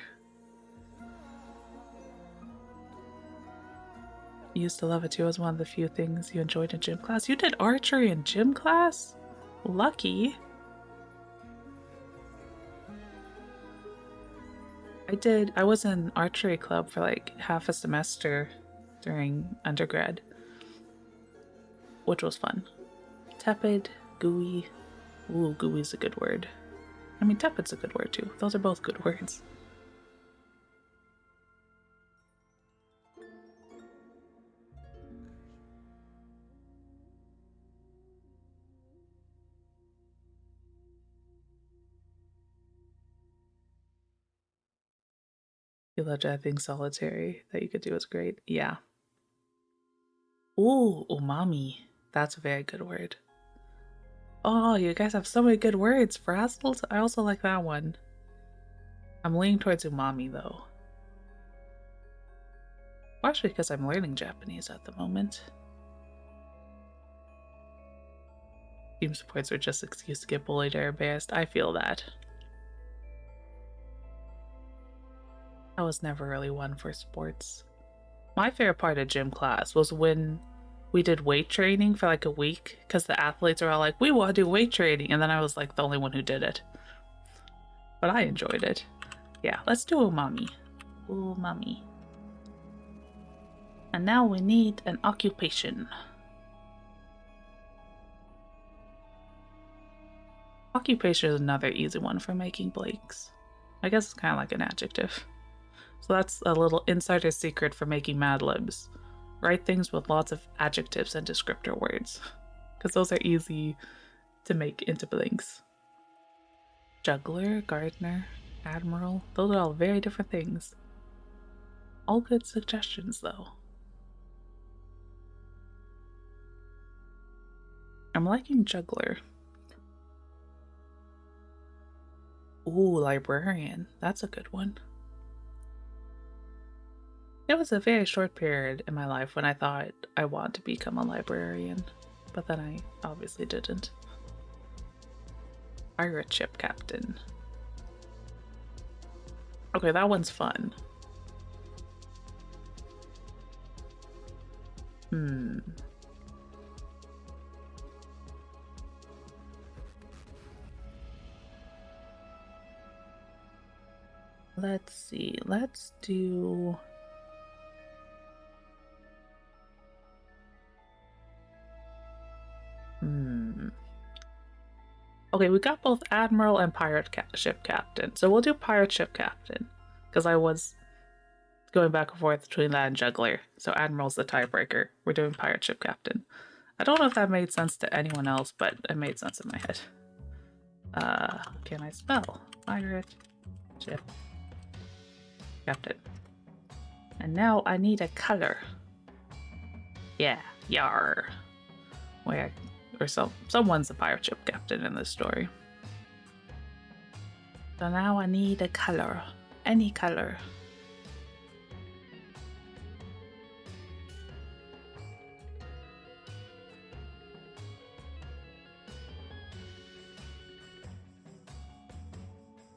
You used to love it too. It was one of the few things you enjoyed in gym class. You did archery in gym class? Lucky. I was in archery club for like half a semester during undergrad, which was fun. Tepid, gooey. Ooh, gooey's a good word. I mean, tepid's a good word too. Those are both good words. You loved anything solitary that you could do is great. Yeah. Ooh, umami. That's a very good word. Oh, you guys have so many good words. Frazzled? I also like that one. I'm leaning towards umami though. Partially because I'm learning Japanese at the moment. Team supports are just an excuse to get bullied or embarrassed. I feel that. I was never really one for sports. My favorite part of gym class was when we did weight training for like a week, because the athletes are all like, we want to do weight training, and then I was like the only one who did it. But I enjoyed it. Yeah, let's do umami. Umami. And now we need an occupation. Occupation is another easy one for making blanks. I guess it's kind of like an adjective. So that's a little insider secret for making MadLibs. Write things with lots of adjectives and descriptor words, because those are easy to make into blanks. Juggler, gardener, admiral, those are all very different things. All good suggestions though. I'm liking juggler. Ooh, librarian, that's a good one. It was a very short period in my life when I thought I wanted to become a librarian, but then I obviously didn't. Pirate ship captain. Okay, that one's fun. Let's see. Let's do... Okay, we got both Admiral and Pirate Ship Captain. So we'll do Pirate Ship Captain. Because I was going back and forth between that and Juggler. So Admiral's the tiebreaker. We're doing Pirate Ship Captain. I don't know if that made sense to anyone else, but it made sense in my head. Can I spell? Pirate Ship Captain. And now I need a color. Yeah, yar. Where, or someone's a pirate ship captain in this story. So now I need a color. Any color.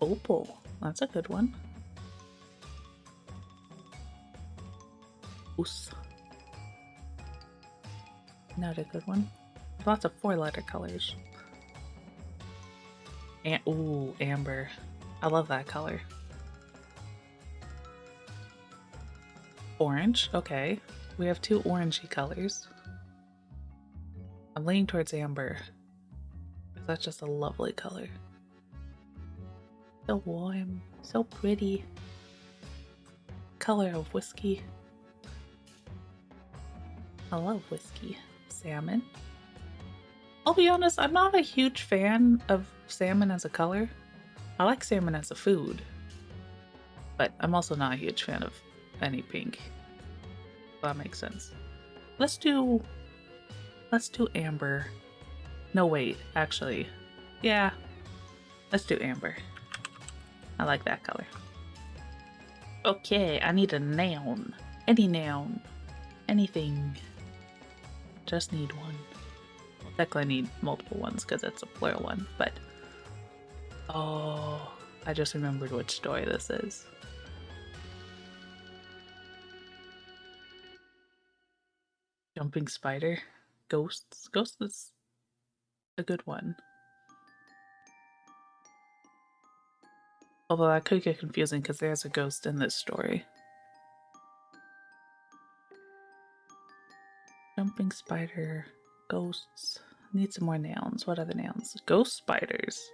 Opal. That's a good one. Goose. Another good one. Lots of 4-letter colors. And ooh, amber. I love that color. Orange. Okay. We have 2 orangey colors. I'm leaning towards amber. That's just a lovely color. So warm. So pretty. Color of whiskey. I love whiskey. Salmon. I'll be honest, I'm not a huge fan of salmon as a color. I like salmon as a food. But I'm also not a huge fan of any pink. That makes sense. Let's do amber. No, wait, actually. Yeah. Let's do amber. I like that color. Okay, I need a noun. Any noun. Anything. Just need one. Well, technically I need multiple ones because it's a plural one, but... Oh, I just remembered which story this is. Jumping spider. Ghosts. Ghosts is a good one. Although that could get confusing because there's a ghost in this story. Jumping spider. Ghosts. Need some more nouns. What are the nouns? Ghost spiders.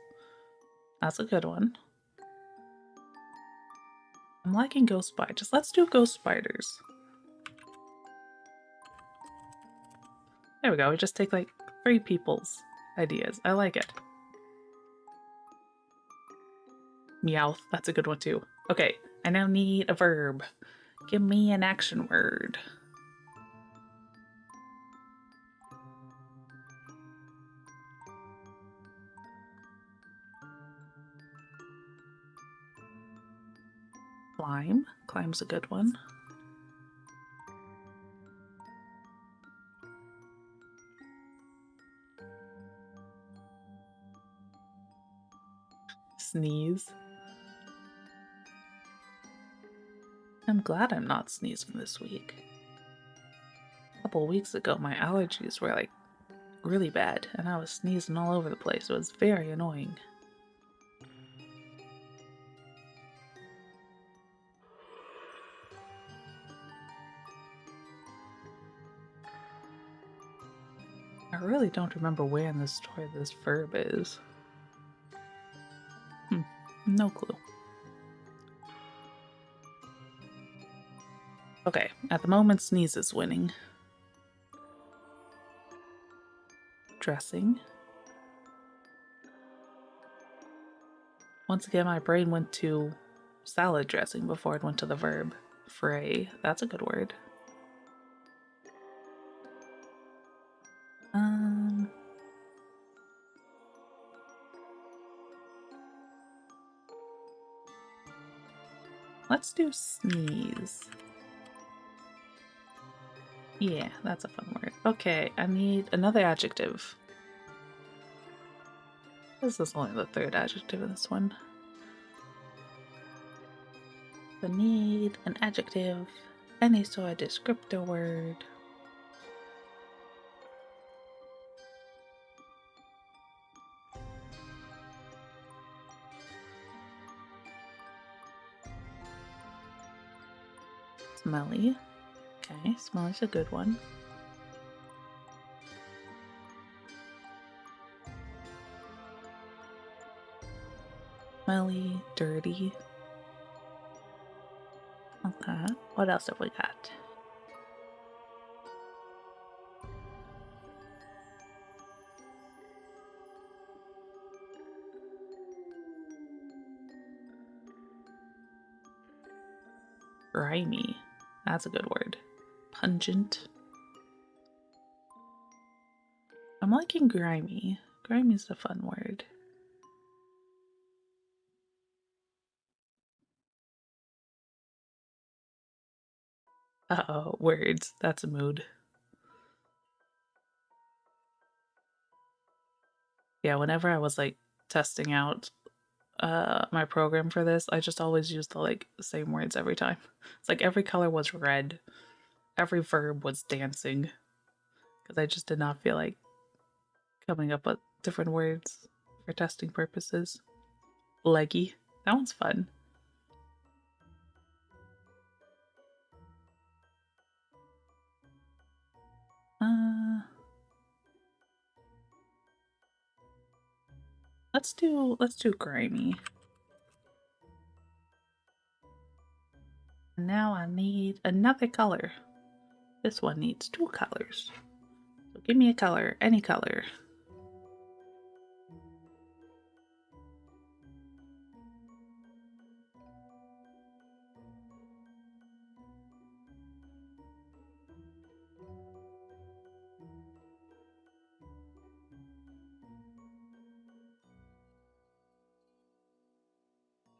That's a good one. I'm liking ghost spiders. Let's do ghost spiders. There we go. We just take like 3 people's ideas. I like it. Meowth. That's a good one too. Okay, I now need a verb. Give me an action word. Climb. Climb's a good one. Sneeze. I'm glad I'm not sneezing this week. A couple weeks ago, my allergies were like really bad, and I was sneezing all over the place. It was very annoying. I really don't remember where in the story this verb is. No clue. Okay, at the moment, sneeze is winning. Dressing. Once again, my brain went to salad dressing before it went to the verb. Fray. That's a good word. Let's do sneeze. Yeah, that's a fun word. Okay, I need another adjective. This is only the 3rd adjective in this one. I need an adjective, any sort of descriptor word. Smelly. Okay, smelly's a good one. Smelly, dirty. Okay, what else have we got? Grimy. That's a good word. Pungent. I'm liking grimy. Grimy's a fun word. Uh-oh, words. That's a mood. Yeah, whenever I was like testing out my program for this, I just always used the like same words every time. It's like every color was red, every verb was dancing, because I just did not feel like coming up with different words for testing purposes. Leggy, that one's fun. Let's do grimy. Now I need another color. This one needs 2 colors. So give me a color, any color.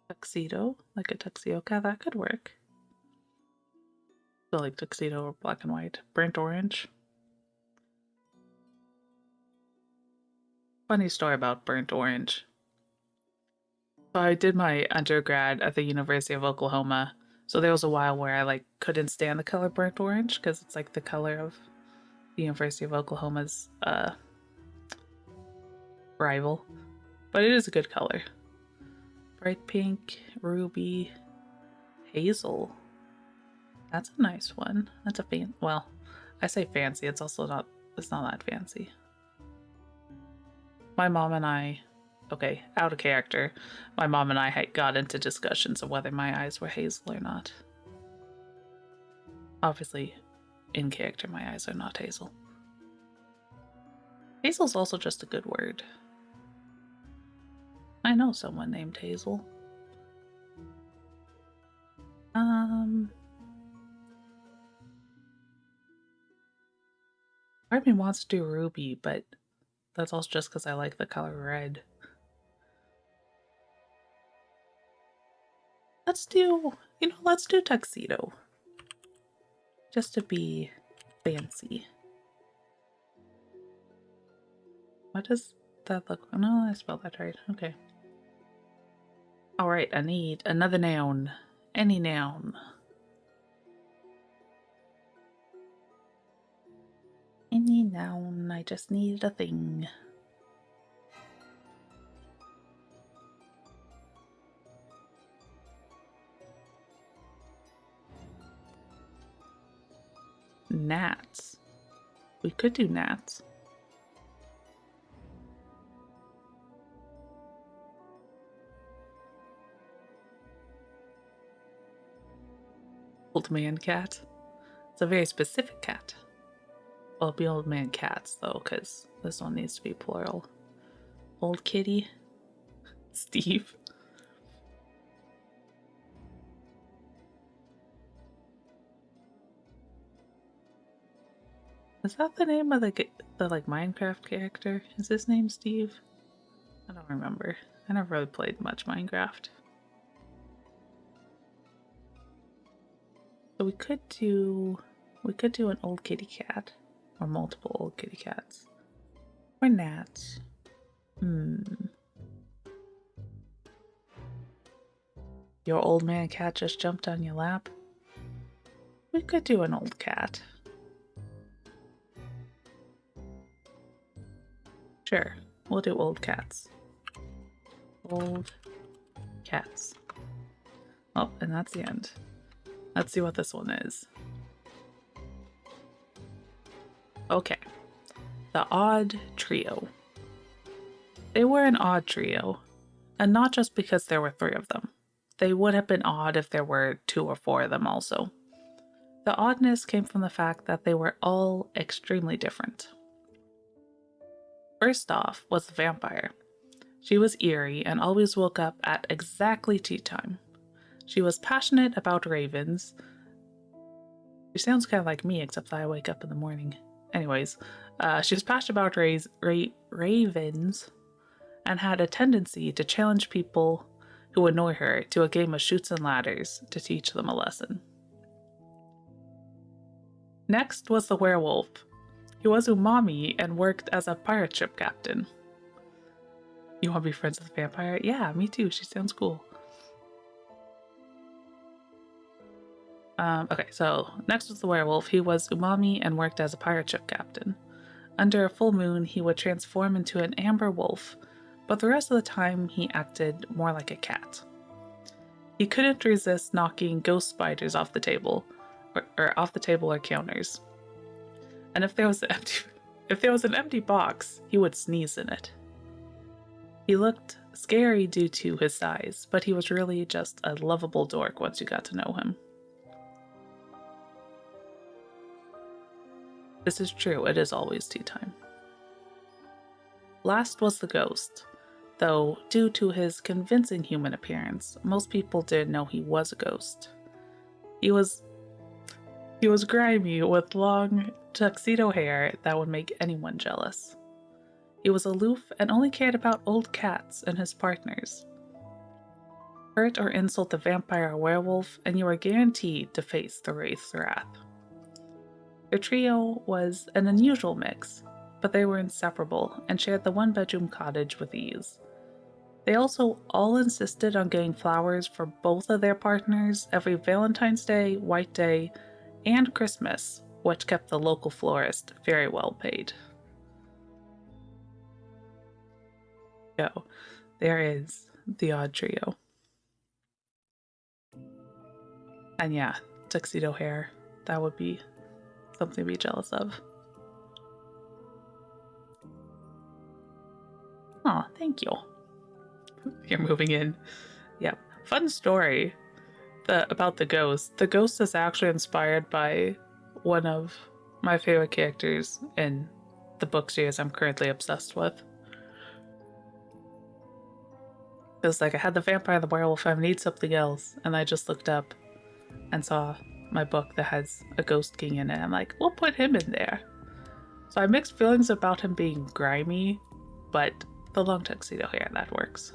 Tuxedo, like a tuxedo. Okay, that could work. So like tuxedo or black and white. Burnt orange. Funny story about burnt orange. So I did my undergrad at the University of Oklahoma. So there was a while where I like couldn't stand the color burnt orange because it's like the color of the University of Oklahoma's rival. But it is a good color. Bright pink, ruby, hazel. That's a nice one. That's a well, I say fancy, it's also not that fancy. My mom and I, okay, out of character, my mom and I had got into discussions of whether my eyes were hazel or not. Obviously, in character, my eyes are not hazel. Hazel's also just a good word. I know someone named Hazel. Part of me wants to do ruby, but that's also just because I like the color red. Let's do tuxedo. Just to be fancy. What does that look like? No, I spelled that right. Okay. Alright, I need another noun. Any noun. Any noun. I just need a thing. Gnats. We could do gnats. Old man cat. It's a very specific cat. Well, it'll be old man cats though, because this one needs to be plural. Old kitty. Steve. Is that the name of the like Minecraft character? Is his name Steve? I don't remember. I never really played much Minecraft. So we could do an old kitty cat, or multiple old kitty cats, or gnats. Your old man cat just jumped on your lap. We could do an old cat. Sure, we'll do old cats. Old cats. Oh, and that's the end. Let's see what this one is. Okay. The Odd Trio. They were an odd trio, and not just because there were 3 of them. They would have been odd if there were 2 or 4 of them also. The oddness came from the fact that they were all extremely different. First off was the vampire. She was eerie and always woke up at exactly tea time. She was passionate about ravens. She sounds kind of like me, except I wake up in the morning. Anyways, she was passionate about ravens and had a tendency to challenge people who annoy her to a game of chutes and ladders to teach them a lesson. Next was the werewolf. He was umami and worked as a pirate ship captain. You want to be friends with a vampire? Yeah, me too. She sounds cool. Okay, so next was the werewolf. He was umami and worked as a pirate ship captain. Under a full moon, he would transform into an amber wolf, but the rest of the time he acted more like a cat. He couldn't resist knocking ghost spiders off the table, or off the table or counters. And if there was an empty box, he would sneeze in it. He looked scary due to his size, but he was really just a lovable dork once you got to know him. This is true, it is always tea time. Last was the ghost, though due to his convincing human appearance, most people didn't know he was a ghost. He was grimy with long tuxedo hair that would make anyone jealous. He was aloof and only cared about old cats and his partners. Hurt or insult the vampire or werewolf, and you were guaranteed to face the Wraith's wrath. Their trio was an unusual mix, but they were inseparable and shared the 1-bedroom cottage with ease. They also all insisted on getting flowers for both of their partners every Valentine's Day, White Day, and Christmas, which kept the local florist very well paid. So, there is the odd trio. And yeah, tuxedo hair, that would be something to be jealous of. Oh, thank you. You're moving in. Yep. Fun story about the ghost. The ghost is actually inspired by one of my favorite characters in the book series I'm currently obsessed with. Because like I had the vampire and the werewolf, I need something else, and I just looked up and saw my book that has a ghost king in it. I'm like, we'll put him in there. So I have mixed feelings about him being grimy, but the long tuxedo hair, that works.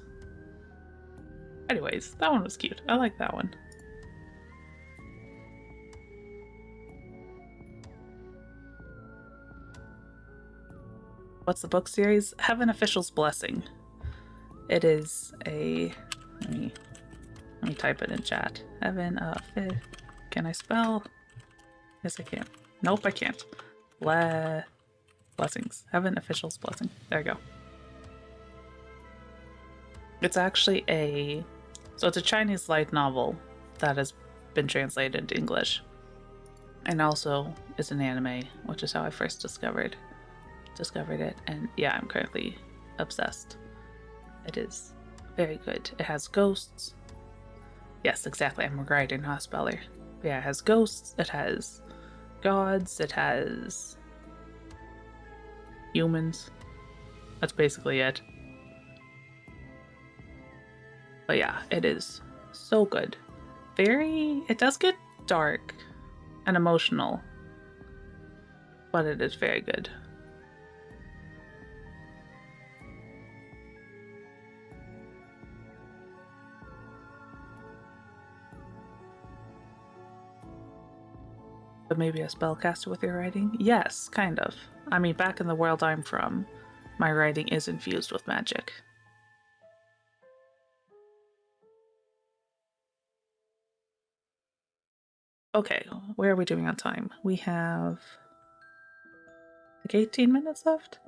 Anyways, that one was cute. I like that one. What's the book series? Heaven Official's Blessing. It is a... Let me type it in chat. Heaven Can I spell? Yes, I can. Nope, I can't. Blessings. Heaven Official's Blessing. There we go. It's actually it's a Chinese light novel that has been translated into English. And also is an anime, which is how I first discovered it. And yeah, I'm currently obsessed. It is very good. It has ghosts. Yes, exactly. I'm a writer, not a speller. But yeah, it has ghosts, it has gods, it has humans. That's basically it. But yeah, it is so good. It does get dark and emotional, but it is very good. But maybe a spellcaster with your writing? Yes, kind of. I mean, back in the world I'm from, my writing is infused with magic. Okay, where are we doing on time? We have like 18 minutes left?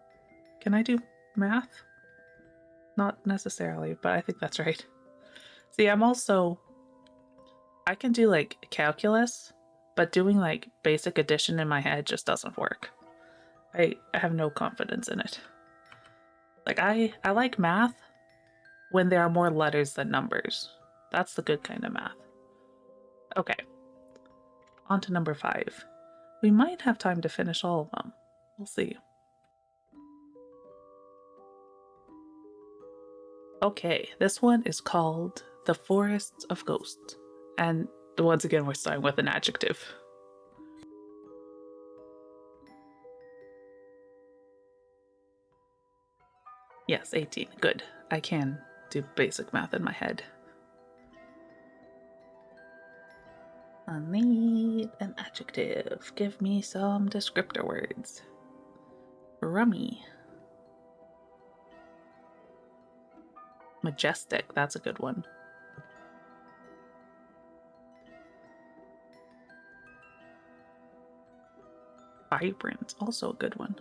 Can I do math? Not necessarily, but I think that's right. See, I can do like calculus, but doing like basic addition in my head just doesn't work. I have no confidence in it. Like I like math when there are more letters than numbers. That's the good kind of math. Okay, on to number 5. We might have time to finish all of them. We'll see. Okay, this one is called The Forests of Ghosts. And once again, we're starting with an adjective. Yes, 18. Good. I can do basic math in my head. I need an adjective. Give me some descriptor words. Rummy. Majestic. That's a good one. Vibrant. Also a good one.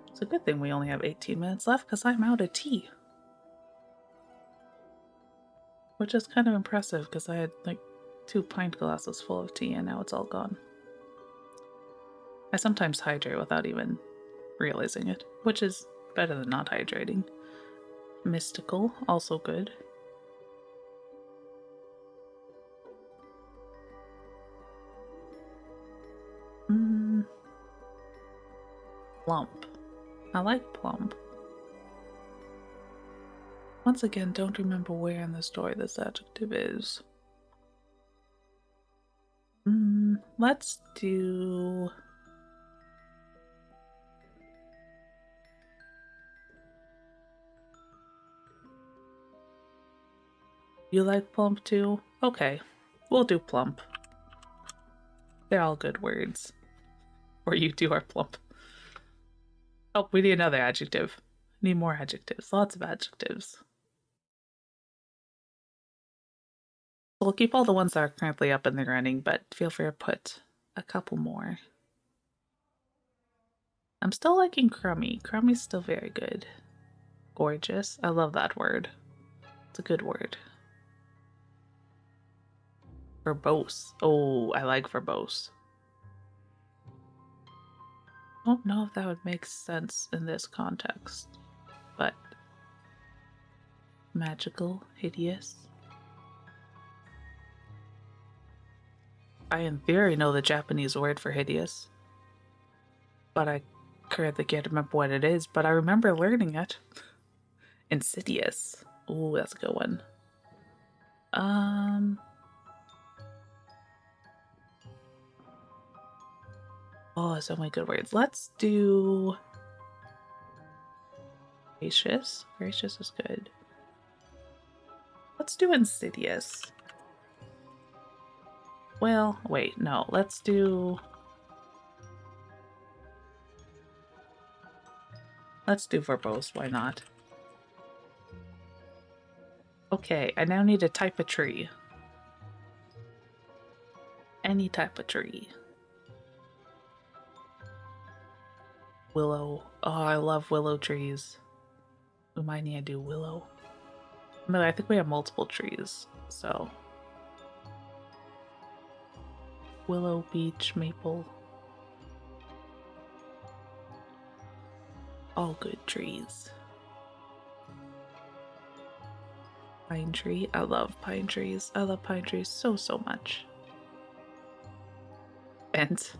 It's a good thing we only have 18 minutes left because I'm out of tea. Which is kind of impressive because I had like 2 pint glasses full of tea and now it's all gone. I sometimes hydrate without even realizing it, which is better than not hydrating. Mystical, also good. Plump. I like plump. Once again, don't remember where in the story this adjective is. Let's do... You like plump too? Okay, we'll do plump. They're all good words. Or you two are plump. Oh, we need another adjective. Need more adjectives. Lots of adjectives. We'll keep all the ones that are currently up in the running, but feel free to put a couple more. I'm still liking crummy. Crummy's still very good. Gorgeous. I love that word. It's a good word. Verbose. Oh, I like verbose. I don't know if that would make sense in this context, but magical, hideous. I in theory know the Japanese word for hideous, but I currently can't remember what it is, but I remember learning it. Insidious. Ooh, that's a good one. Oh, so many good words. Let's do gracious. Gracious is good. Let's do insidious. Well, wait, no. Let's do verbose. Why not? Okay, I now need to type a tree. Any type of tree. Willow. Oh, I love willow trees. We might need to do willow. No, I think we have multiple trees, so. Willow, beech, maple. All good trees. Pine tree. I love pine trees. I love pine trees so, so much. Bent.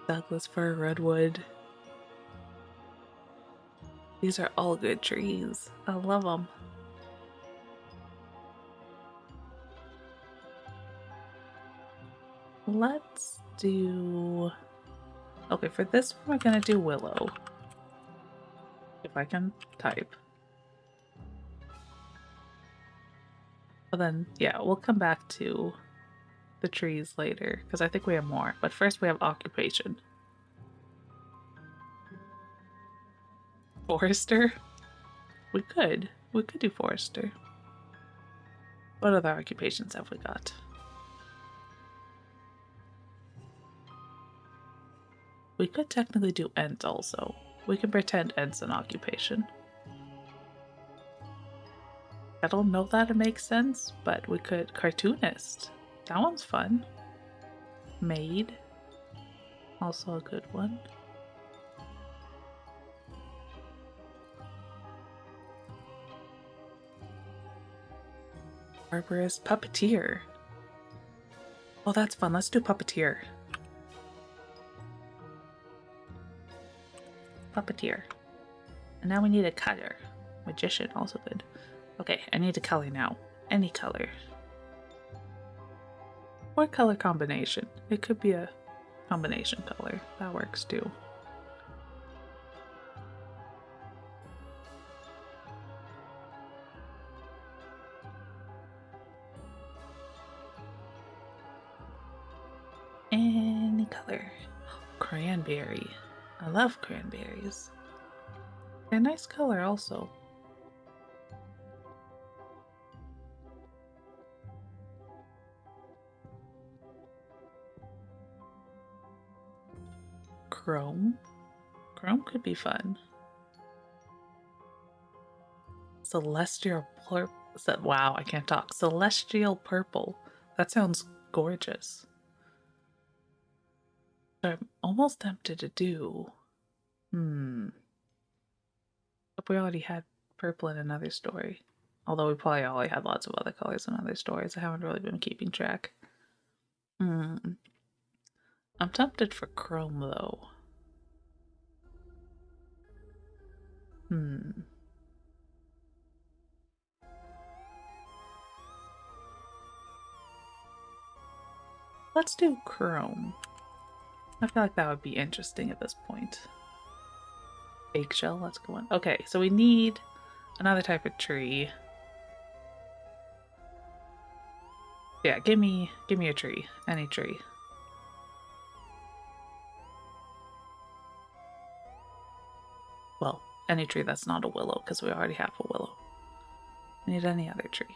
Douglas fir, redwood. These are all good trees. I love them. Let's do... Okay, for this one, we're gonna do willow. If I can type. But then, yeah, we'll come back to the trees later, because I think we have more. But first we have occupation. Forester? We could do forester. What other occupations have we got? We could technically do ent also. We can pretend ent's an occupation. I don't know that it makes sense, but we could cartoonist. That one's fun. Maid. Also a good one. Barbarous puppeteer. Oh, that's fun. Let's do puppeteer. Puppeteer. And now we need a color. Magician, also good. Okay, I need a color now. Any color. Or color combination. It could be a combination color. That works too. Any color. Cranberry. I love cranberries. They're a nice color also. Chrome. Chrome could be fun. Celestial purple. Wow, I can't talk. Celestial purple. That sounds gorgeous. I'm almost tempted to do. But we already had purple in another story. Although we probably already had lots of other colors in other stories. I haven't really been keeping track. I'm tempted for chrome though. Let's do chrome. I feel like that would be interesting at this point. Eggshell, let's go on. Okay, so we need another type of tree. Yeah, give me a tree. Any tree. Well, any tree that's not a willow, because we already have a willow. We need any other tree.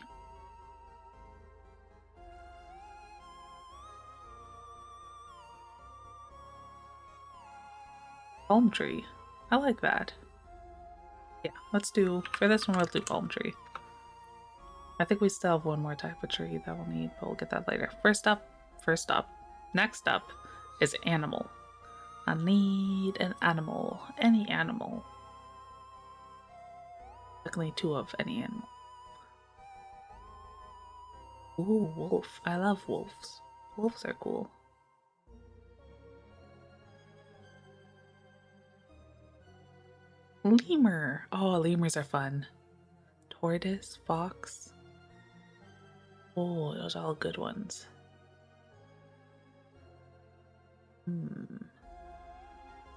Palm tree. I like that. Yeah, let's do, for this one, we'll do palm tree. I think we still have one more type of tree that we'll need, but we'll get that later. Next up is animal. I need an animal. Any animal. Technically two of any animal. Ooh, wolf. I love wolves. Wolves are cool. Lemur. Oh, lemurs are fun. Tortoise, fox. Oh, those are all good ones. I'm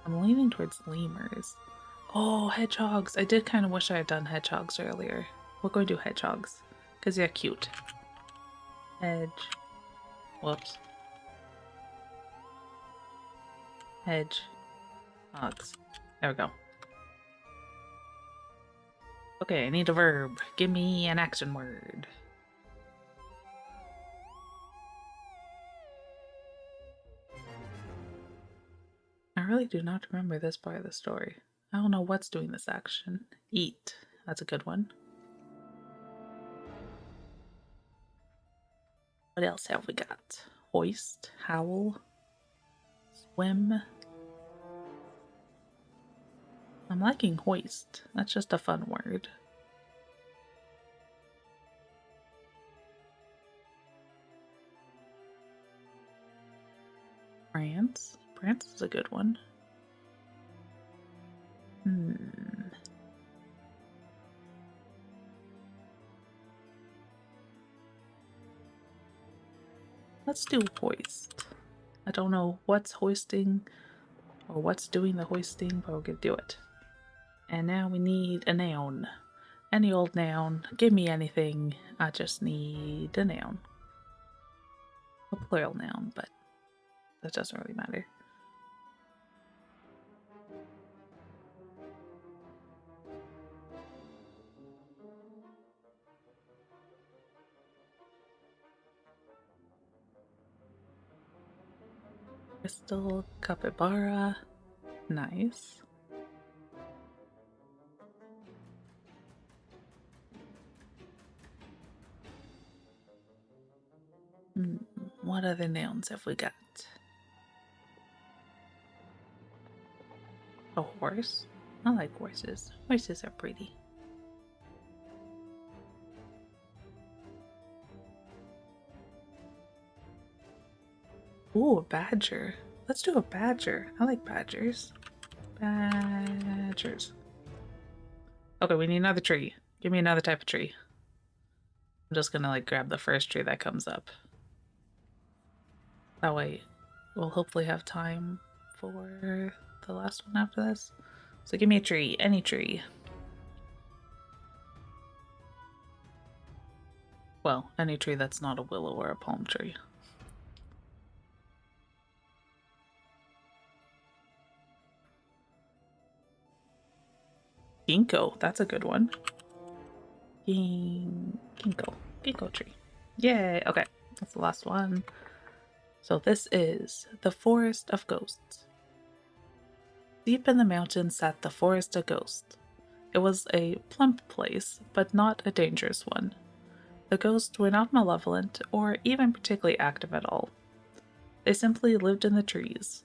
leaning towards lemurs. Oh, hedgehogs. I did kind of wish I had done hedgehogs earlier. We're going to do hedgehogs because they're cute. Hedge. Whoops. Hedge. Hogs. There we go. Okay, I need a verb. Give me an action word. I really do not remember this part of the story. I don't know what's doing this action. Eat. That's a good one. What else have we got? Hoist. Howl. Swim. I'm liking hoist. That's just a fun word. Prance. Prance is a good one. Let's do hoist. I don't know what's hoisting or what's doing the hoisting, but we're gonna do it. And now we need a noun. Any old noun. Give me anything. I just need a noun. A plural noun, but that doesn't really matter. Crystal, capybara. Nice. What other nouns have we got? A horse? I like horses. Horses are pretty. Ooh, a badger. Let's do a badger. I like badgers. Badgers. Okay, we need another tree. Give me another type of tree. I'm just gonna like grab the first tree that comes up. That way we'll hopefully have time for the last one after this. So give me a tree, any tree. Well, any tree that's not a willow or a palm tree. Ginkgo, that's a good one. Ginkgo tree. Yay, okay, that's the last one. So this is the Forest of Ghosts. Deep in the mountains sat the Forest of Ghosts. It was a plump place, but not a dangerous one. The ghosts were not malevolent or even particularly active at all. They simply lived in the trees.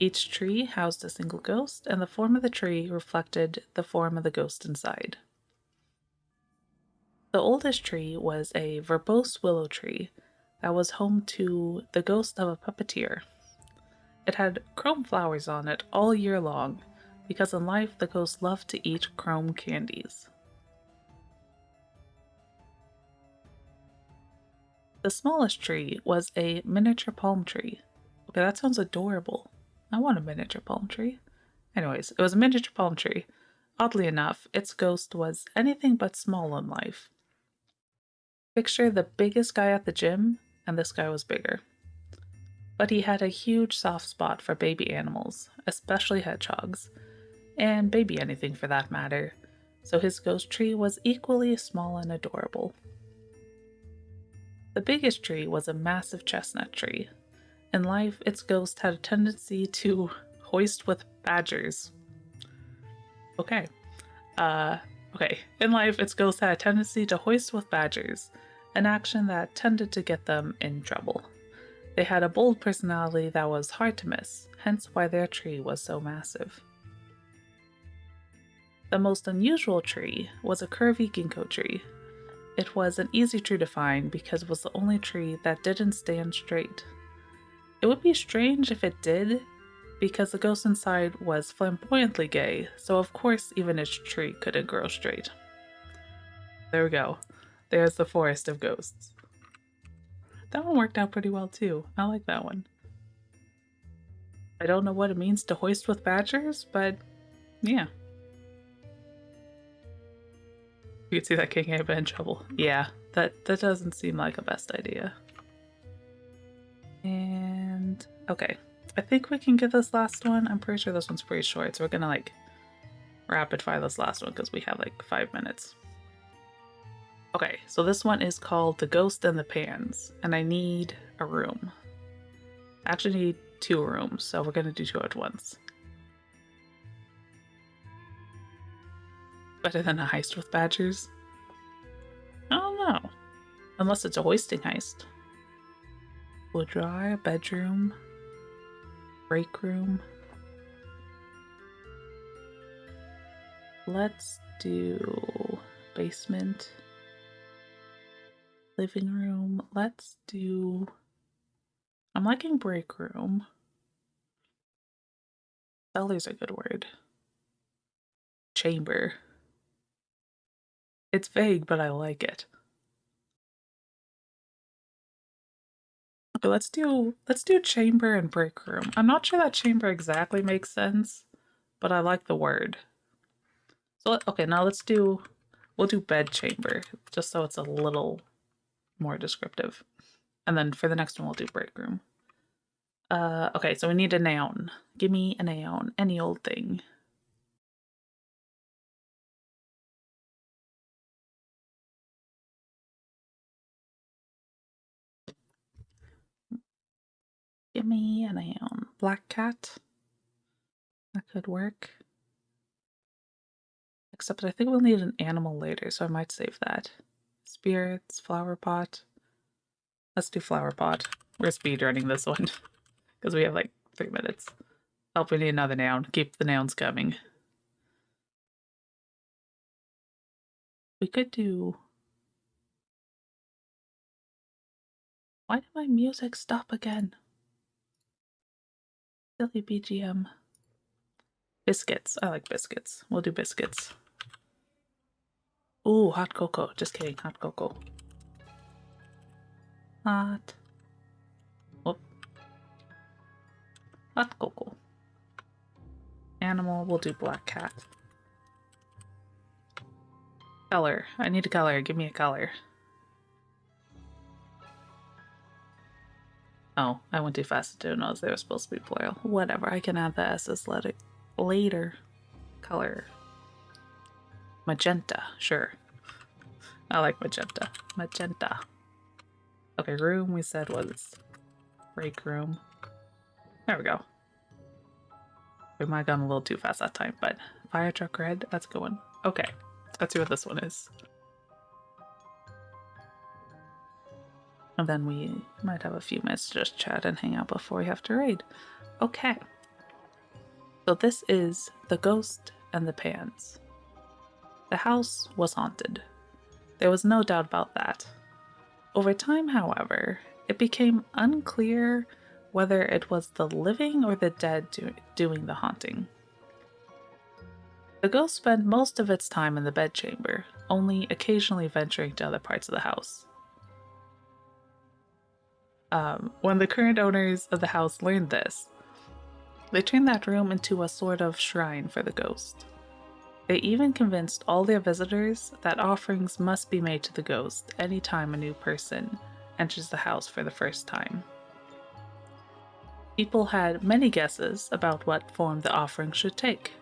Each tree housed a single ghost, and the form of the tree reflected the form of the ghost inside. The oldest tree was a verbose willow tree that was home to the ghost of a puppeteer. It had chrome flowers on it all year long, because in life the ghosts loved to eat chrome candies. The smallest tree was a miniature palm tree. Okay, that sounds adorable. I want a miniature palm tree. Anyways, it was a miniature palm tree. Oddly enough, its ghost was anything but small in life. Picture the biggest guy at the gym, and this guy was bigger. But he had a huge soft spot for baby animals, especially hedgehogs, and baby anything for that matter, so his ghost tree was equally small and adorable. The biggest tree was a massive chestnut tree. In life, its ghost had a tendency to hoist with badgers. Okay. Okay. In life, its ghost had a tendency to hoist with badgers, an action that tended to get them in trouble. They had a bold personality that was hard to miss, hence why their tree was so massive. The most unusual tree was a curvy ginkgo tree. It was an easy tree to find because it was the only tree that didn't stand straight. It would be strange if it did, because the ghost inside was flamboyantly gay, so of course even its tree couldn't grow straight. There we go. There's the Forest of Ghosts. That one worked out pretty well too. I like that one. I don't know what it means to hoist with badgers, but yeah. You can see that king had been in trouble. Yeah, that doesn't seem like a best idea. And okay, I think we can get this last one. I'm pretty sure this one's pretty short, so we're gonna like rapid fire this last one because we have like 5 minutes. Okay, so this one is called The Ghost in the Pans, and I need a room. I actually need 2 rooms, so we're gonna do 2 at once. Better than a heist with badgers? I don't know. Unless it's a hoisting heist. Boudoir, bedroom, break room. Let's do basement, living room. Let's do... I'm liking break room. Cellar's a good word. Chamber. It's vague, but I like it. Okay, let's do chamber and break room. I'm not sure that chamber exactly makes sense, but I like the word. So okay, now we'll do bed chamber, just so it's a little more descriptive. And then for the next one we'll do break room. Okay, so we need a noun. Give me a noun, any old thing. Give me a noun. Black cat. That could work. Except I think we'll need an animal later, so I might save that. Spirits, flower pot. Let's do flower pot. We're speedrunning this one because we have like 3 minutes. Oh, we need another noun. Keep the nouns coming. We could do... Why did my music stop again? Silly BGM. Biscuits. I like biscuits. We'll do biscuits. Ooh, hot cocoa. Just kidding. Hot cocoa. Hot. Whoop. Hot cocoa. Animal. We'll do black cat. Color. I need a color. Give me a color. Oh, I went too fast. I didn't know they were supposed to be plural. Whatever. I can add the S's later. Color. Magenta. Sure. I like magenta. Magenta. Okay, room we said was break room. There we go. We might have gone a little too fast that time, but fire truck red, that's a good one. Okay, let's see what this one is. And then we might have a few minutes to just chat and hang out before we have to raid. Okay. So this is The Ghost and the Pans. The house was haunted. There was no doubt about that. Over time, however, it became unclear whether it was the living or the dead doing the haunting. The ghost spent most of its time in the bedchamber, only occasionally venturing to other parts of the house. When the current owners of the house learned this, they turned that room into a sort of shrine for the ghost. They even convinced all their visitors that offerings must be made to the ghost anytime a new person enters the house for the first time. People had many guesses about what form the offering should take.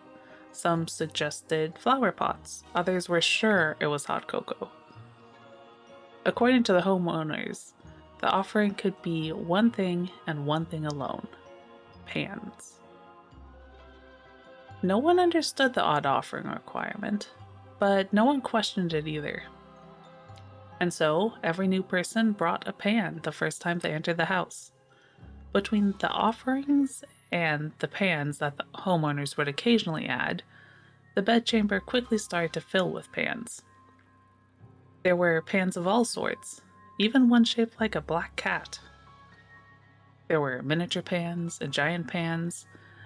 Some suggested flower pots, others were sure it was hot cocoa. According to the homeowners, the offering could be one thing and one thing alone: pans. No one understood the odd offering requirement, but no one questioned it either. And so, every new person brought a pan the first time they entered the house. Between the offerings and the pans that the homeowners would occasionally add, the bedchamber quickly started to fill with pans. There were pans of all sorts, even one shaped like a black cat. There were miniature pans and giant pans,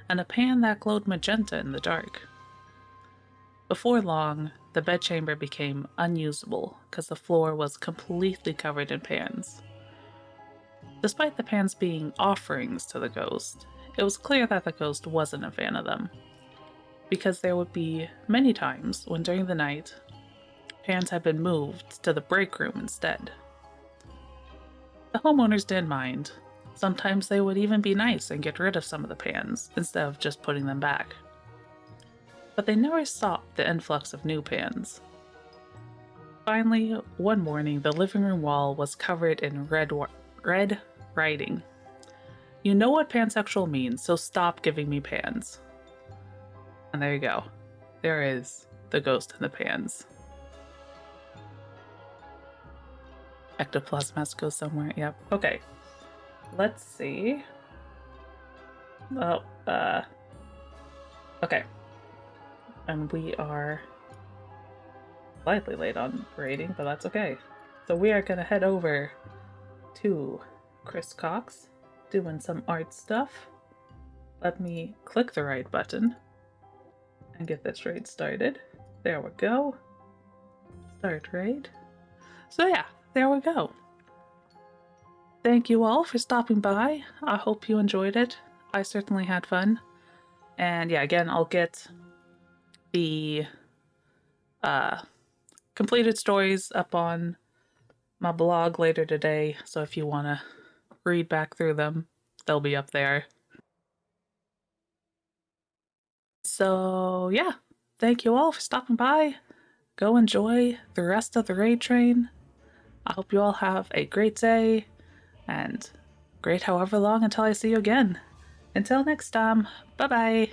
and a pan that glowed magenta in the dark. Before long, the bedchamber became unusable because the floor was completely covered in pans. Despite the pans being offerings to the ghost, it was clear that the ghost wasn't a fan of them, because there would be many times when during the night, pans had been moved to the break room instead. The homeowners didn't mind. Sometimes they would even be nice and get rid of some of the pans instead of just putting them back. But they never stopped the influx of new pans. Finally, one morning, the living room wall was covered in red writing. "You know what pansexual means, so stop giving me pans." And there you go. There is the ghost in the pans. Ectoplasm has to go somewhere. Yep. Okay. Let's see. Oh, okay. And we are slightly late on rating, but that's okay. So we are gonna head over to Chris Cox, doing some art stuff. Let me click the right button and get this raid started. There we go. Start raid. So yeah, there we go. Thank you all for stopping by. I hope you enjoyed it. I certainly had fun. And yeah, again, I'll get the completed stories up on my blog later today. So if you want to read back through them, they'll be up there. So yeah, thank you all for stopping by. Go enjoy the rest of the raid train. I hope you all have a great day. And great however long until I see you again. Until next time, bye-bye.